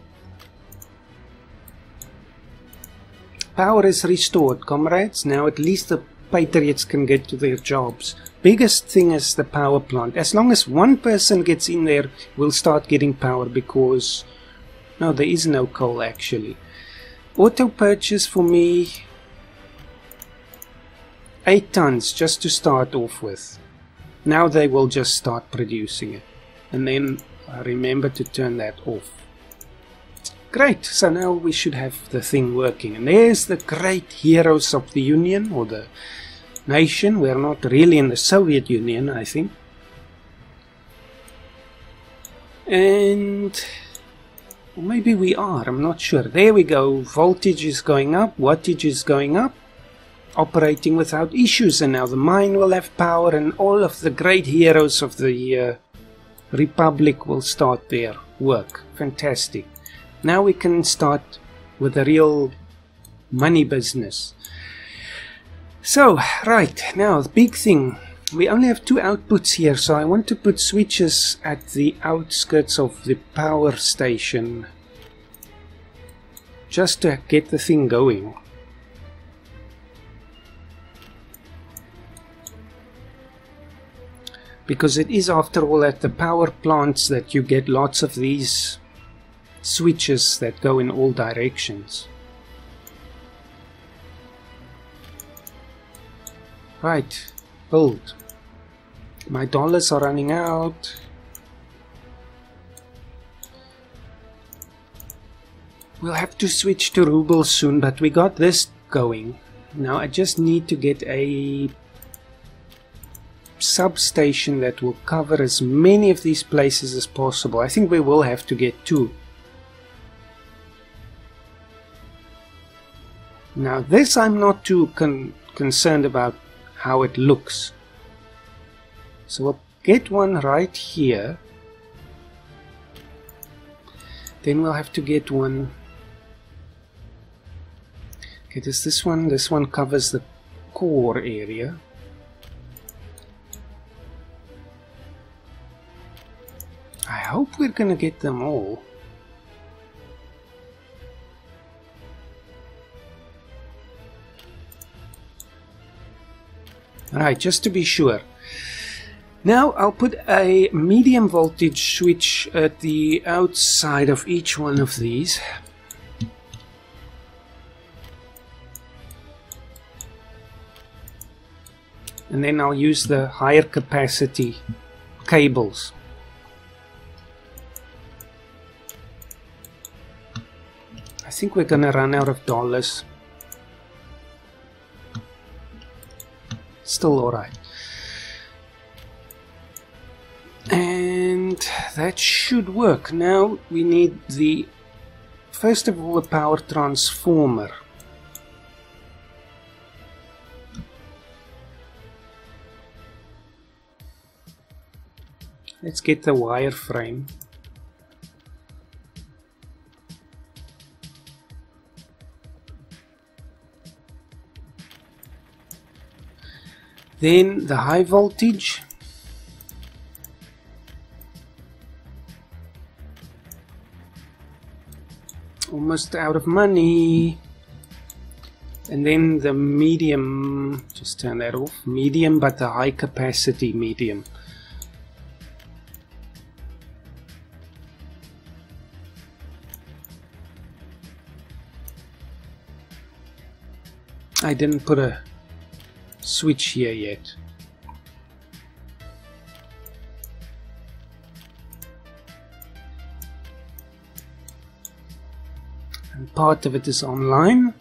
A: Power is restored, comrades. Now at least the Patriots can get to their jobs. Biggest thing is the power plant. As long as one person gets in there, we'll start getting power because... no, there is no coal actually. Auto purchase for me 8 tons just to start off with. Now they will just start producing it. And then I remember to turn that off. Great, so now we should have the thing working. And there's the great heroes of the Union, or the nation. We're not really in the Soviet Union, I think. And... well, maybe we are, I'm not sure. There we go, voltage is going up, wattage is going up. Operating without issues, and now the mine will have power, and all of the great heroes of the Republic will start their work. Fantastic. Now we can start with the real money business. So, right, now the big thing. We only have 2 outputs here, so I want to put switches at the outskirts of the power station. Just to get the thing going. Because it is, after all, at the power plants that you get lots of these switches that go in all directions. Right, build. My dollars are running out. We'll have to switch to rubles soon, but we got this going. Now I just need to get a substation that will cover as many of these places as possible. I think we will have to get 2. Now this I'm not too concerned about how it looks. So we'll get one right here. Then we'll have to get one. Okay, there's this one. This one covers the core area. I hope we're gonna get them all. Right, just to be sure. Now I'll put a medium voltage switch at the outside of each one of these. And then I'll use the higher capacity cables. I think we're gonna run out of dollars. Still alright. And that should work. Now we need the, first of all, the power transformer. Let's get the wireframe. Then the high voltage. Almost out of money. And then the medium, just turn that off, medium, but the high capacity medium. I didn't put a switch here yet. And part of it is online.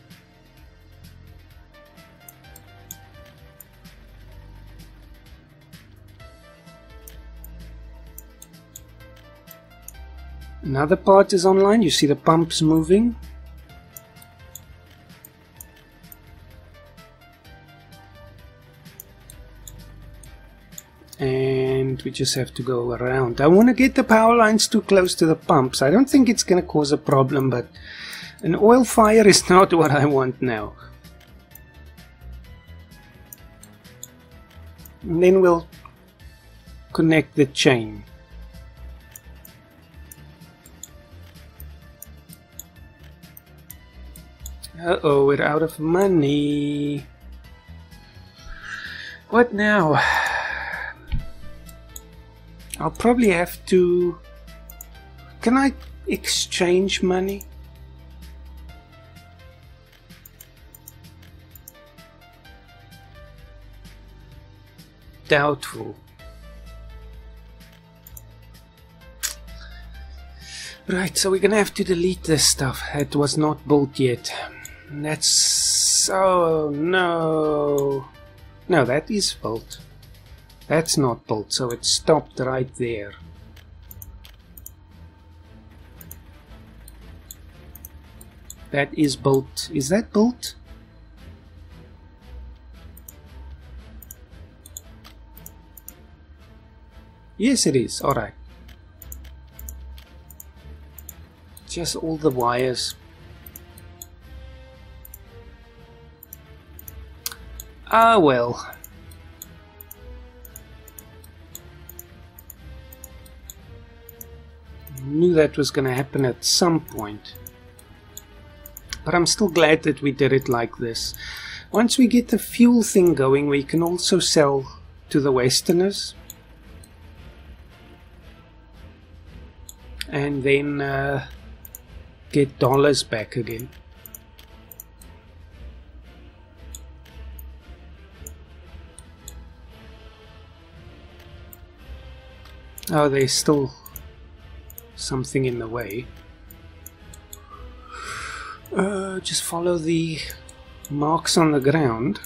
A: Another part is online. You see the pumps moving. And we just have to go around. I want to get the power lines too close to the pumps. I don't think it's going to cause a problem, but an oil fire is not what I want now. And then we'll connect the chain. Uh-oh, we're out of money. What now? I'll probably have to... Can I exchange money? Doubtful. Right, so we're gonna have to delete this stuff. It was not built yet. That's... oh no. No, that is built. That's not built, so it stopped right there. That is built. Is that built? Yes, it is. Alright. Just all the wires. Ah, well. Knew that was going to happen at some point. But I'm still glad that we did it like this. Once we get the fuel thing going, we can also sell to the Westerners. And then get dollars back again. Oh, there's still something in the way. Just follow the marks on the ground.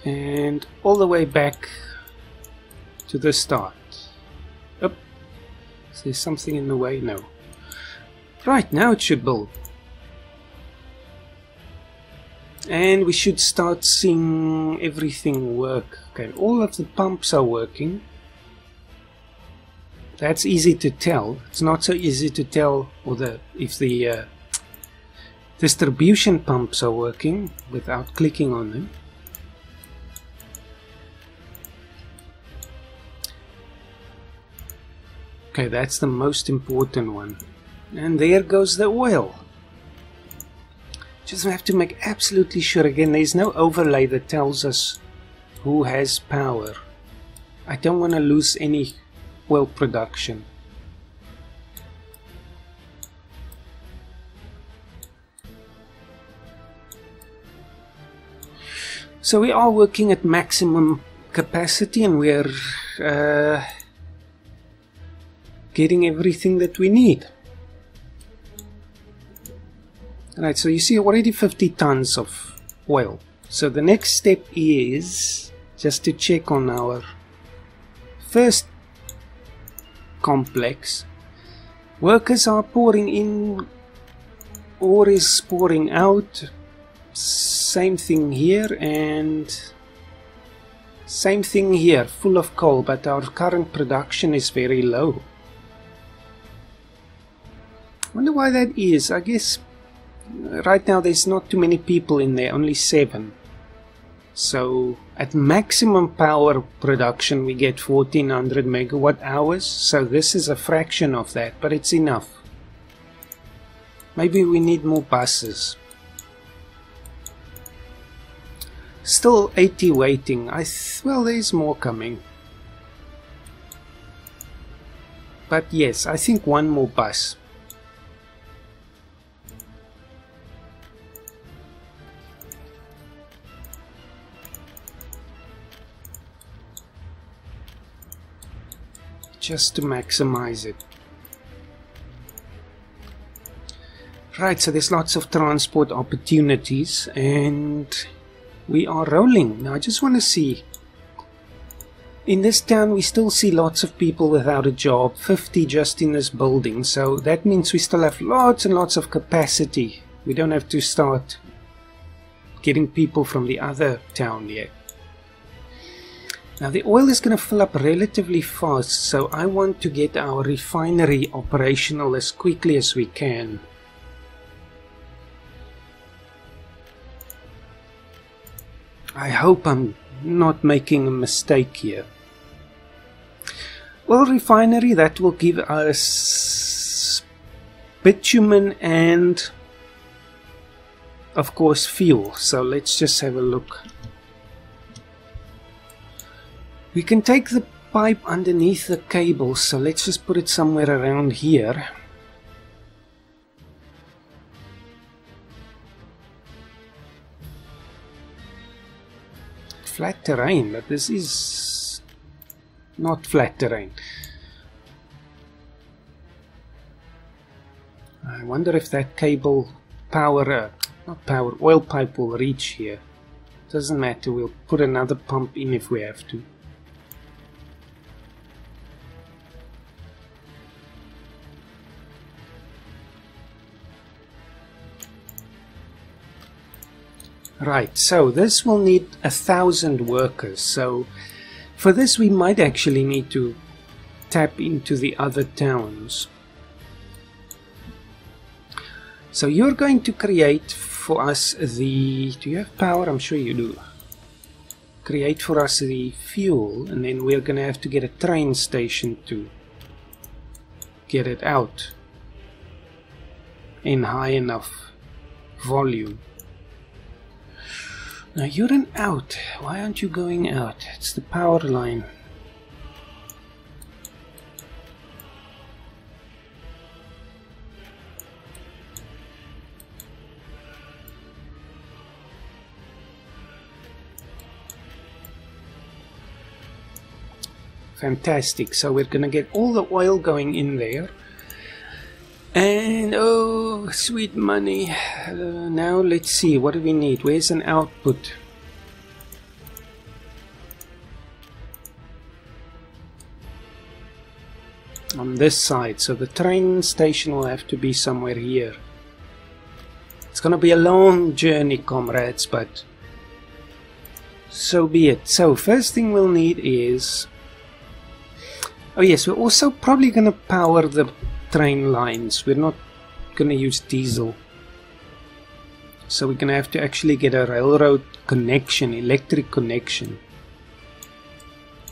A: And all the way back to the start. Up. Is there something in the way? No. Right, now it should build. And we should start seeing everything work. Okay, all of the pumps are working. That's easy to tell. It's not so easy to tell if the distribution pumps are working without clicking on them. Okay, that's the most important one. And there goes the oil. Just have to make absolutely sure. Again, there's no overlay that tells us who has power. I don't want to lose any oil production. So we are working at maximum capacity, and we are getting everything that we need. Alright, so you see already 50 tons of oil. So the next step is just to check on our first complex. Workers are pouring in, ore is pouring out. Same thing here, and same thing here, full of coal, but our current production is very low. Wonder why that is. I guess right now there's not too many people in there, only 7. So at maximum power production we get 1400 megawatt hours. So this is a fraction of that, but it's enough. Maybe we need more buses. Still 80 waiting. Well, there's more coming. But yes, I think one more bus. just to maximize it. Right, so there's lots of transport opportunities and we are rolling. Now I just want to see, in this town we still see lots of people without a job, 50 just in this building, so that means we still have lots and lots of capacity. We don't have to start getting people from the other town yet. Now the oil is going to fill up relatively fast, so I want to get our refinery operational as quickly as we can. I hope I'm not making a mistake here. Well, refinery, that will give us bitumen and of course fuel. So let's just have a look. We can take the pipe underneath the cable, so let's just put it somewhere around here. Flat terrain, but this is not flat terrain. I wonder if that cable oil pipe will reach here. Doesn't matter, we'll put another pump in if we have to. Right, so this will need 1,000 workers, so for this we might actually need to tap into the other towns. So you're going to create for us the... do you have power? I'm sure you do. Create for us the fuel, and then we're going to have to get a train station to get it out in high enough volume. Now you're an out. Why aren't you going out? It's the power line. Fantastic. So we're gonna get all the oil going in there. And oh, sweet money. Now let's see, what do we need? Where's an output? On this side, so the train station will have to be somewhere here. It's gonna be a long journey, comrades, but so be it. So first thing we'll need is... oh yes, we're also probably gonna power the train lines. We're not gonna use diesel, so we're gonna have to actually get a railroad connection, electric connection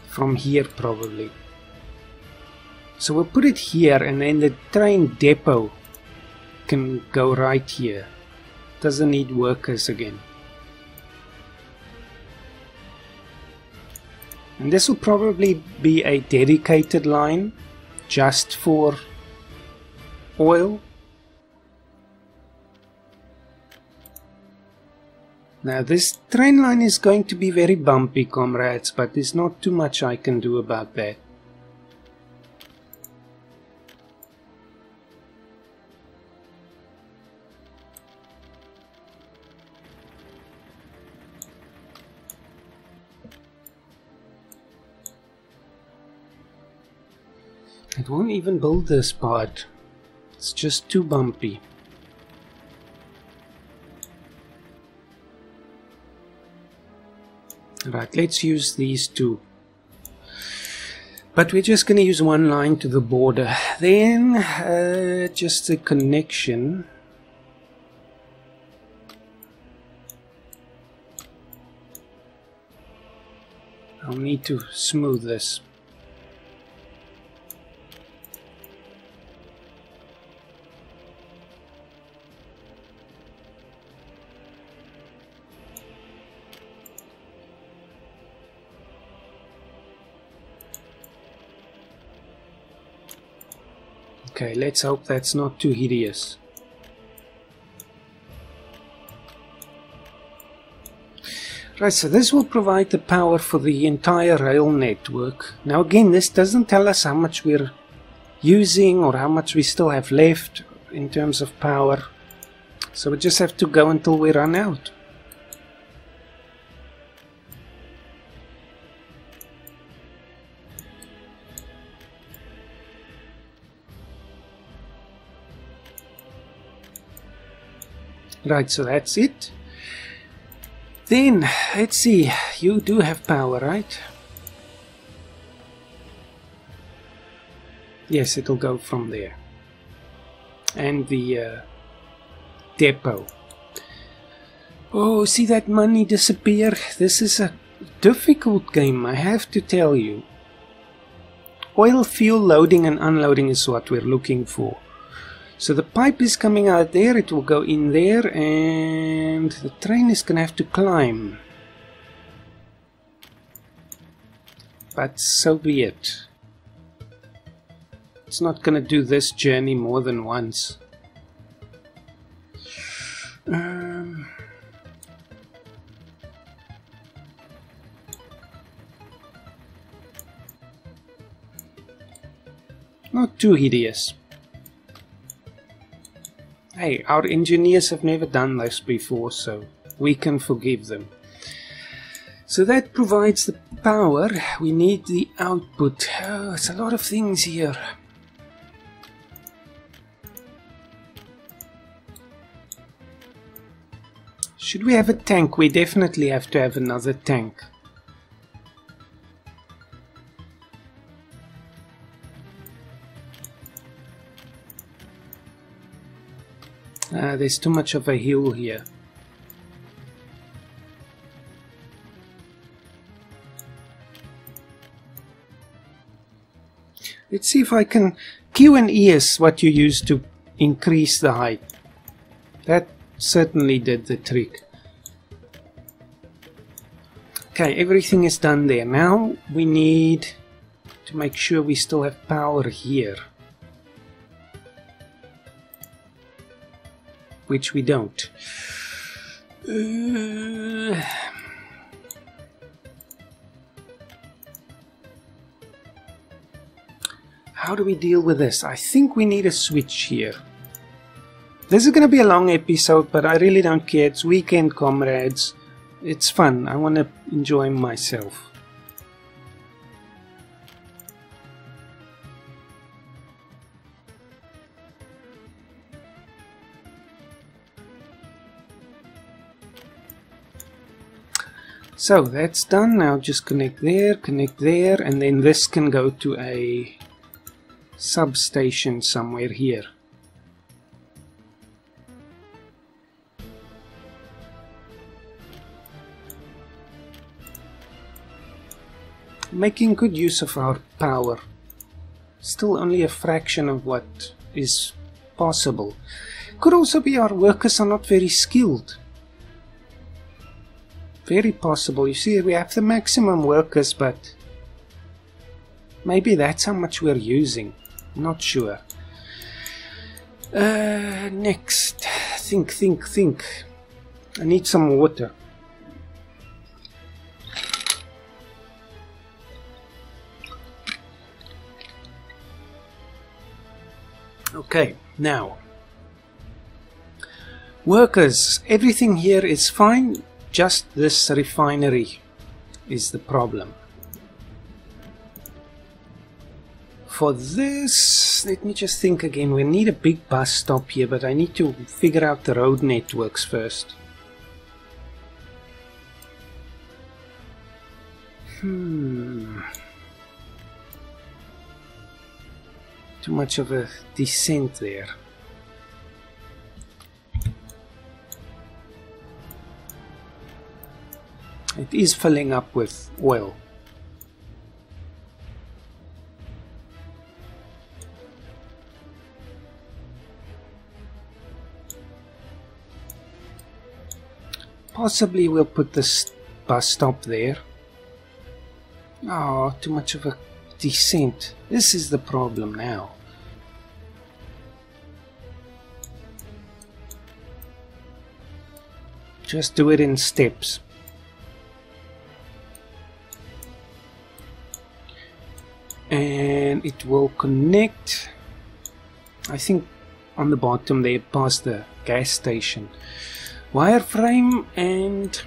A: from here probably. So we'll put it here, and then the train depot can go right here. Doesn't need workers again. And this will probably be a dedicated line just for oil. Now this train line is going to be very bumpy, comrades, but there's not too much I can do about that. It won't even build this part. It's just too bumpy. Right, let's use these two. But we're just going to use one line to the border. Then, just the connection. I'll need to smooth this. Okay, let's hope that's not too hideous. Right, so this will provide the power for the entire rail network. Now again, this doesn't tell us how much we're using or how much we still have left in terms of power. So we just have to go until we run out. Right, so that's it. Then, let's see, you do have power, right? Yes, it'll go from there. And the depot. Oh, see that money disappear? This is a difficult game, I have to tell you. Oil, fuel, loading and unloading is what we're looking for. So the pipe is coming out there, it will go in there, and the train is going to have to climb. But so be it. It's not going to do this journey more than once. Not too hideous. Hey, our engineers have never done this before, so we can forgive them. So that provides the power. We need the output. Oh, it's a lot of things here. Should we have a tank? We definitely have to have another tank. There's too much of a hill here. Let's see if I can... Q and E is what you use to increase the height. That certainly did the trick. Okay, everything is done there. Now we need to make sure we still have power here. Which we don't. How do we deal with this? I think we need a switch here. This is going to be a long episode, but I really don't care. It's weekend, comrades. It's fun. I want to enjoy myself. So that's done. Now just connect there, and then this can go to a substation somewhere here. Making good use of our power. Still only a fraction of what is possible. Could also be our workers are not very skilled. Very possible. You see, we have the maximum workers, but maybe that's how much we're using. Not sure. Next. Think. I need some water. Okay, now. Workers. Everything here is fine. Just this refinery is the problem. For this, let me just think again. We need a big bus stop here, but I need to figure out the road networks first. Too much of a descent there. It is filling up with oil. Possibly we'll put this bus stop there. Oh, too much of a descent. This is the problem now. Just do it in steps. it will connect, I think, on the bottom there past the gas station. Wireframe, and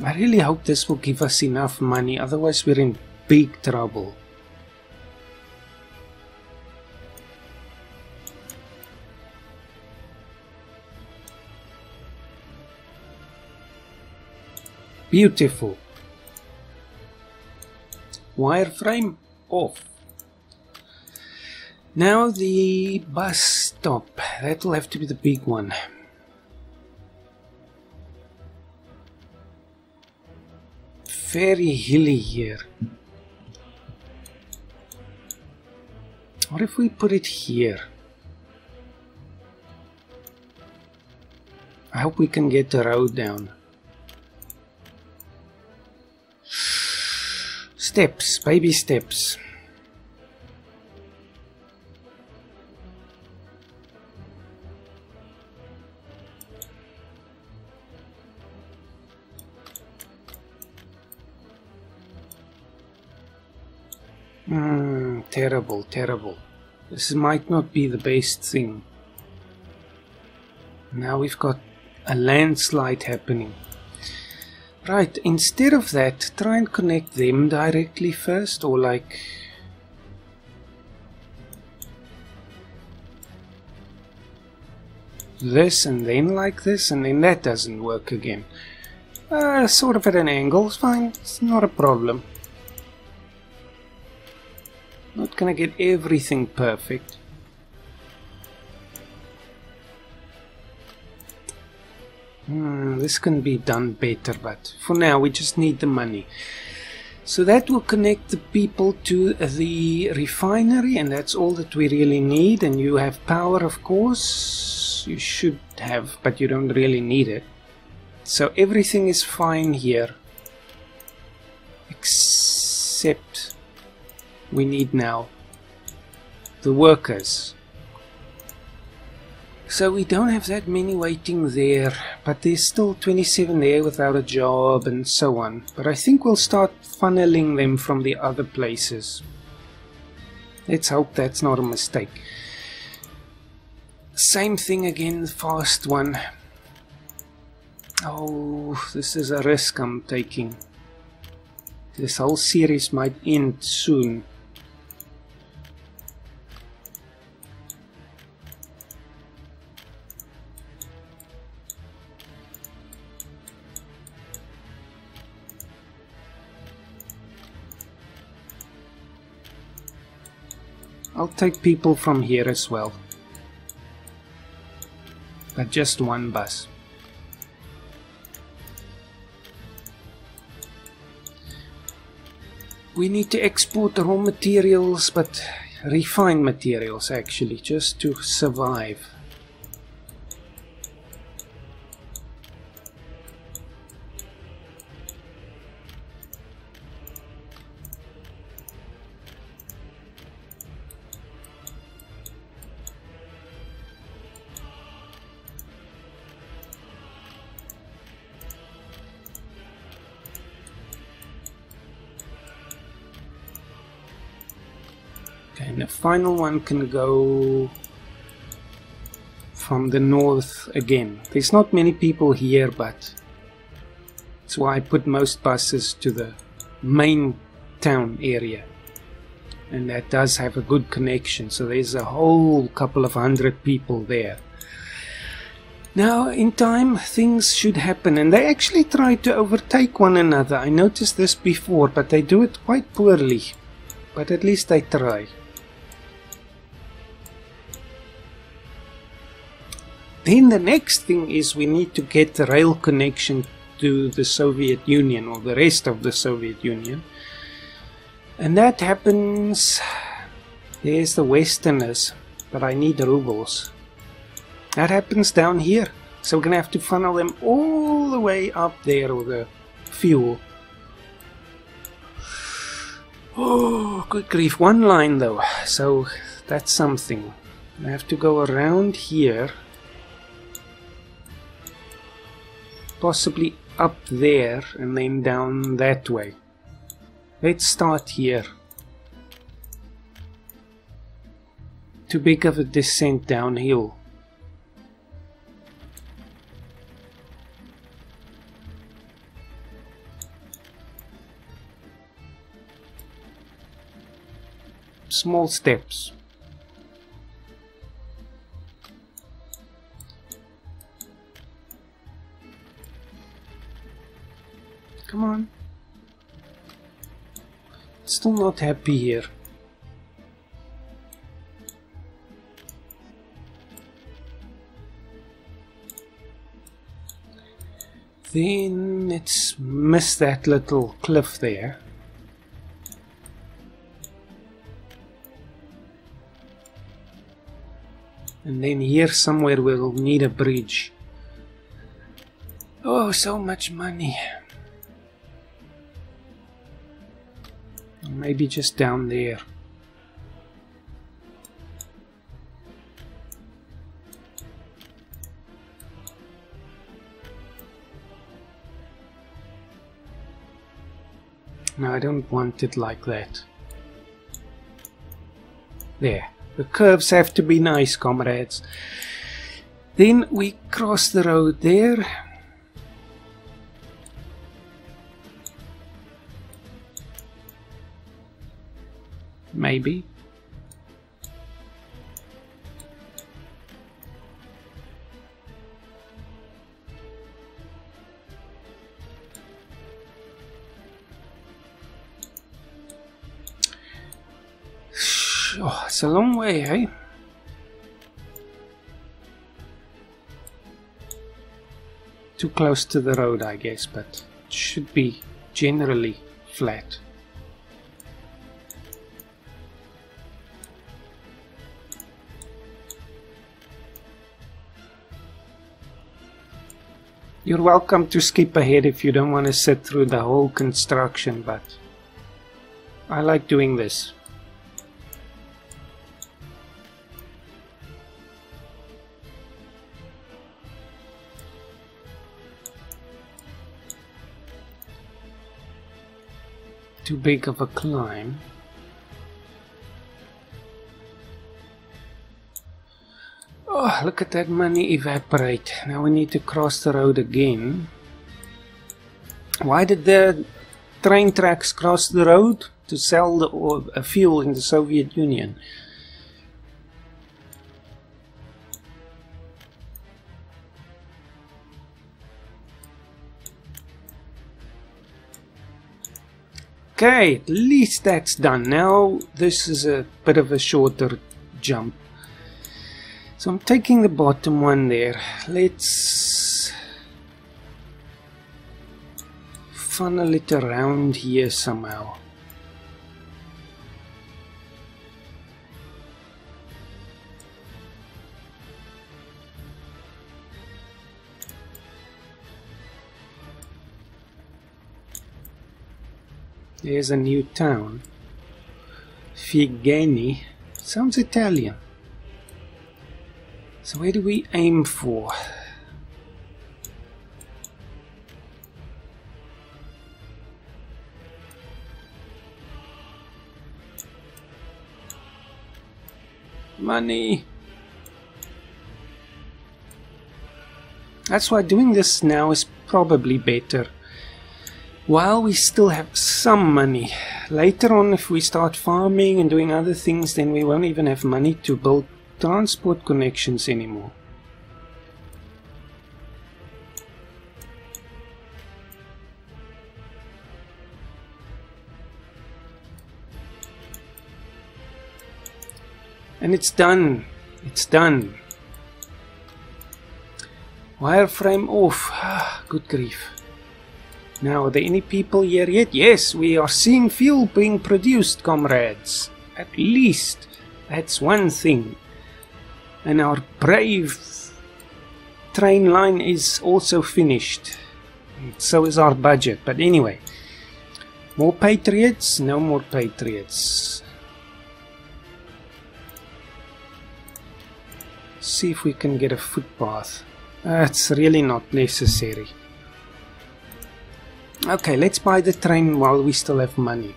A: I really hope this will give us enough money, otherwise we're in big trouble. Beautiful. Wireframe off. Now the bus stop. That will have to be the big one. Very hilly here. What if we put it here? I hope we can get the road down. Steps, baby steps. Terrible, terrible. This might not be the best thing. Now we've got a landslide happening. Right, instead of that, try and connect them directly first, or like this and then like this, and then that doesn't work again. Sort of at an angle, it's fine, it's not a problem. Not gonna get everything perfect. This can be done better, but for now we just need the money. So that will connect the people to the refinery, and that's all that we really need. And you have power, of course. You should have, but you don't really need it. So everything is fine here. Except we need now the workers. So we don't have that many waiting there, but there's still 27 there without a job and so on. But I think we'll start funneling them from the other places. Let's hope that's not a mistake. Same thing again, the fast one. Oh, this is a risk I'm taking. This whole series might end soon. I'll take people from here as well, but just one bus. We need to export raw materials, but refined materials actually, just to survive. And the final one can go from the north again. There's not many people here, but that's why I put most buses to the main town area. And that does have a good connection, so there's a whole couple of 100 people there. Now, in time, things should happen, and they actually try to overtake one another. I noticed this before, but they do it quite poorly. But at least they try. Then the next thing is we need to get the rail connection to the Soviet Union, or the rest of the Soviet Union. And that happens... There's the Westerners, but I need rubles. That happens down here. So we're going to have to funnel them all the way up there with the fuel. Oh, good grief. One line though, so that's something. I have to go around here. Possibly up there and then down that way. Let's start here. Too big of a descent downhill. Small steps. Come on. Still not happy here. Then let's miss that little cliff there. And then here somewhere we'll need a bridge. Oh, so much money. Maybe just down there. No, I don't want it like that. There. The curves have to be nice, comrades. Then we cross the road there. Maybe. Oh, it's a long way, eh? Too close to the road, I guess, but it should be generally flat. You're welcome to skip ahead if you don't want to sit through the whole construction, but I like doing this. Too big of a climb. Oh, look at that money evaporate. Now we need to cross the road again. Why did the train tracks cross the road? To sell the fuel in the Soviet Union. Okay, at least that's done. Now this is a bit of a shorter jump. So I'm taking the bottom one there. Let's funnel it around here somehow. There's a new town. Figeni. Sounds Italian. So where do we aim for? Money. That's why doing this now is probably better. While we still have some money. Later on, if we start farming and doing other things, then we won't even have money to build transport connections anymore. And it's done. It's done. Wireframe off. Good grief. Now, are there any people here yet? Yes, we are seeing fuel being produced, comrades. At least that's one thing. And our brave train line is also finished. And so is our budget. But anyway, more patriots? No more patriots. See if we can get a footpath. It's really not necessary. Okay, let's buy the train while we still have money.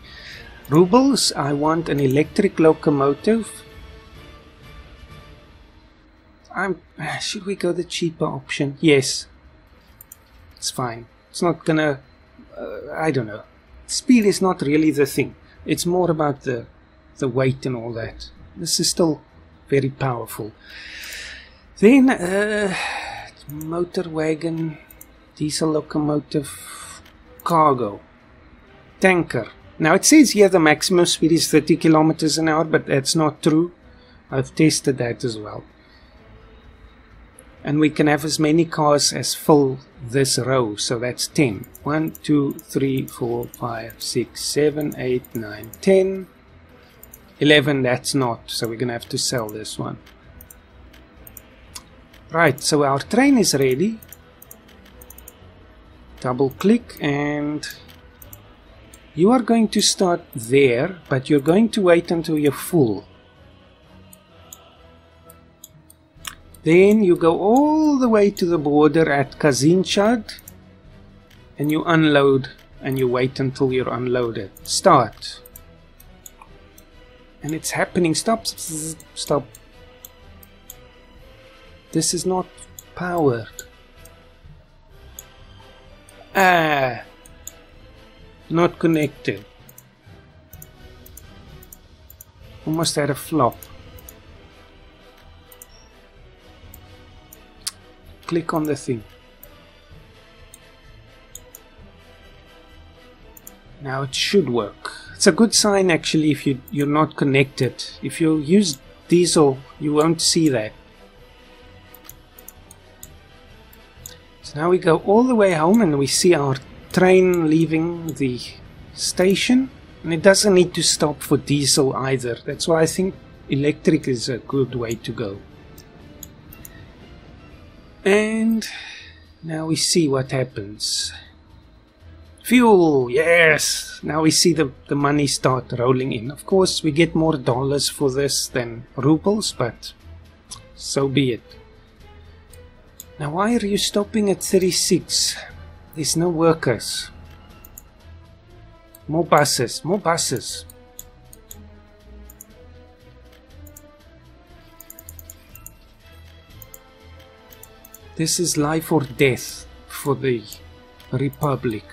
A: Rubles, I want an electric locomotive. Should we go the cheaper option? Yes. It's fine. It's not gonna... I don't know. Speed is not really the thing. It's more about the weight and all that. This is still very powerful. Then, motor wagon, diesel locomotive, cargo, tanker. Now it says here the maximum speed is 30 kilometers an hour, but that's not true. I've tested that as well. And we can have as many cars as fill this row, so that's 10. 1, 2, 3, 4, 5, 6, 7, 8, 9, 10. 11, that's not, so we're going to have to sell this one. Right, so our train is ready. Double click and you are going to start there, but you're going to wait until you're full. Then you go all the way to the border at Kazinchad and you unload and you wait until you're unloaded. Start. And it's happening. Stop. Stop. This is not powered. Not connected. Almost had a flop. Click on the thing. Now it should work. It's a good sign actually if you're not connected. If you use diesel, you won't see that. So now we go all the way home and we see our train leaving the station. And it doesn't need to stop for diesel either. That's why I think electric is a good way to go. And now we see what happens. Fuel, yes! Now we see the money start rolling in. Of course, we get more dollars for this than rubles, but so be it. Now, why are you stopping at 36? There's no workers. More buses, more buses. This is life or death for the Republic.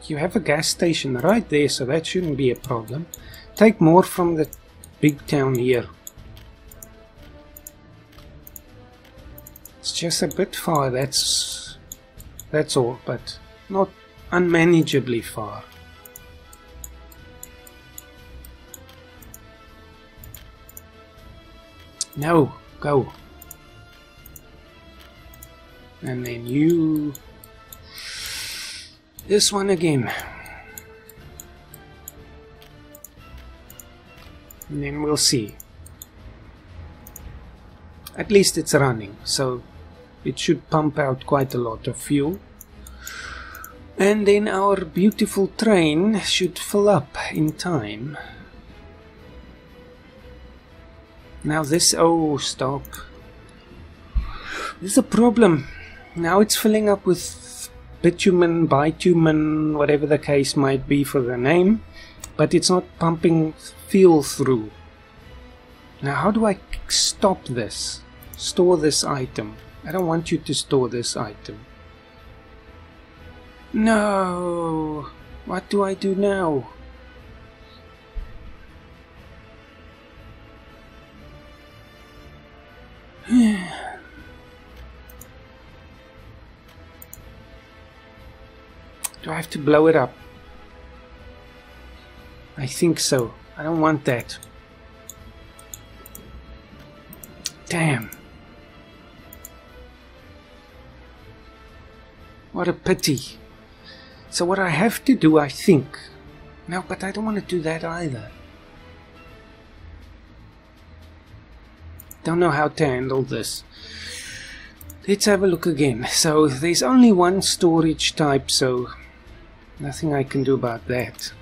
A: You have a gas station right there, so that shouldn't be a problem. Take more from the big town here. It's just a bit far, that's all, but not unmanageably far. No, go. And then you... this one again. And then we'll see. At least it's running, so it should pump out quite a lot of fuel. And then our beautiful train should fill up in time. Now this, oh, stop. There's a problem. Now it's filling up with bitumen, whatever the case might be for the name, but it's not pumping fuel through. Now how do I stop this? Store this item. I don't want you to store this item. No! What do I do now? Do I have to blow it up? I think so. I don't want that. Damn. What a pity. So what I have to do, I think... No, but I don't want to do that either. Don't know how to handle this. Let's have a look again. So there's only one storage type, so nothing I can do about that.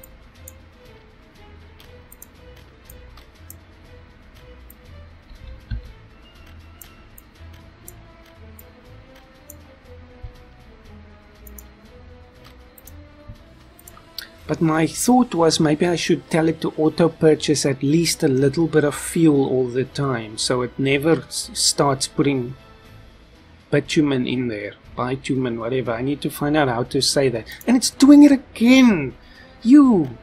A: But my thought was maybe I should tell it to auto-purchase at least a little bit of fuel all the time, so it never starts putting bitumen in there. Bitumen, whatever. I need to find out how to say that. And it's doing it again! You!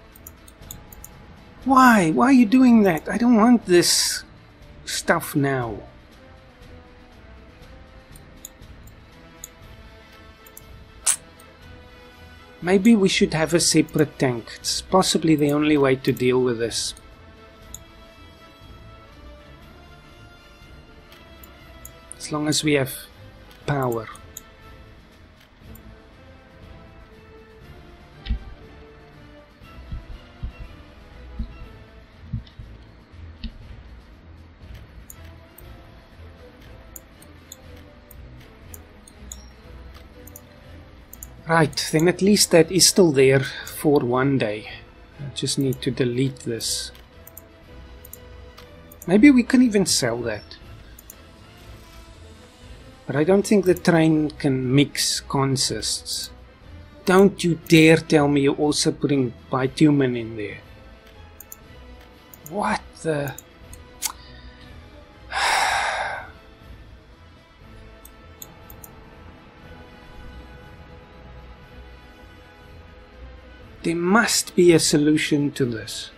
A: Why? Why are you doing that? I don't want this stuff now. Maybe we should have a separate tank. It's possibly the only way to deal with this. As long as we have power. Right, then at least that is still there for one day. I just need to delete this. Maybe we can even sell that. But I don't think the train can mix consists. Don't you dare tell me you're also putting bitumen in there. What the... There must be a solution to this.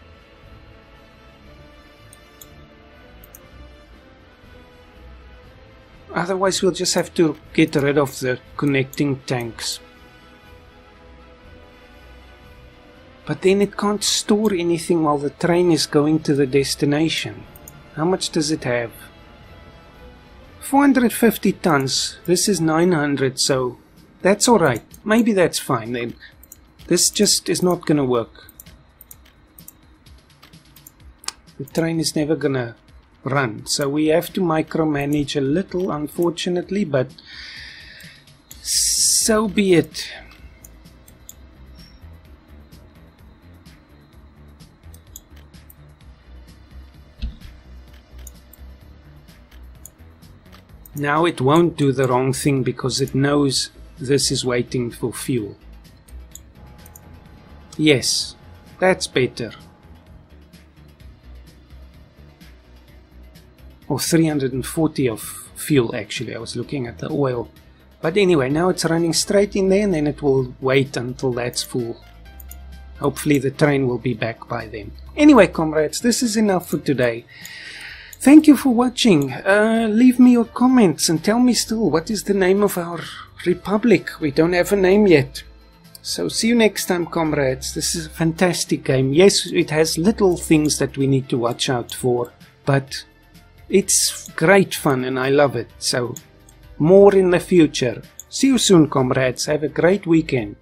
A: Otherwise we'll just have to get rid of the connecting tanks. But then it can't store anything while the train is going to the destination. How much does it have? 450 tons. This is 900, so that's alright. Maybe that's fine then. This just is not gonna work. The train is never gonna run, so we have to micromanage a little, unfortunately, but so be it. Now it won't do the wrong thing because it knows this is waiting for fuel. Yes, that's better. Or 340 of fuel actually, I was looking at the oil. But anyway, now it's running straight in there and then it will wait until that's full. Hopefully the train will be back by then. Anyway, comrades, this is enough for today. Thank you for watching. Leave me your comments and tell me still what is the name of our republic. We don't have a name yet. So see you next time, comrades. This is a fantastic game. Yes, it has little things that we need to watch out for, but it's great fun and I love it. So more in the future. See you soon, comrades. Have a great weekend.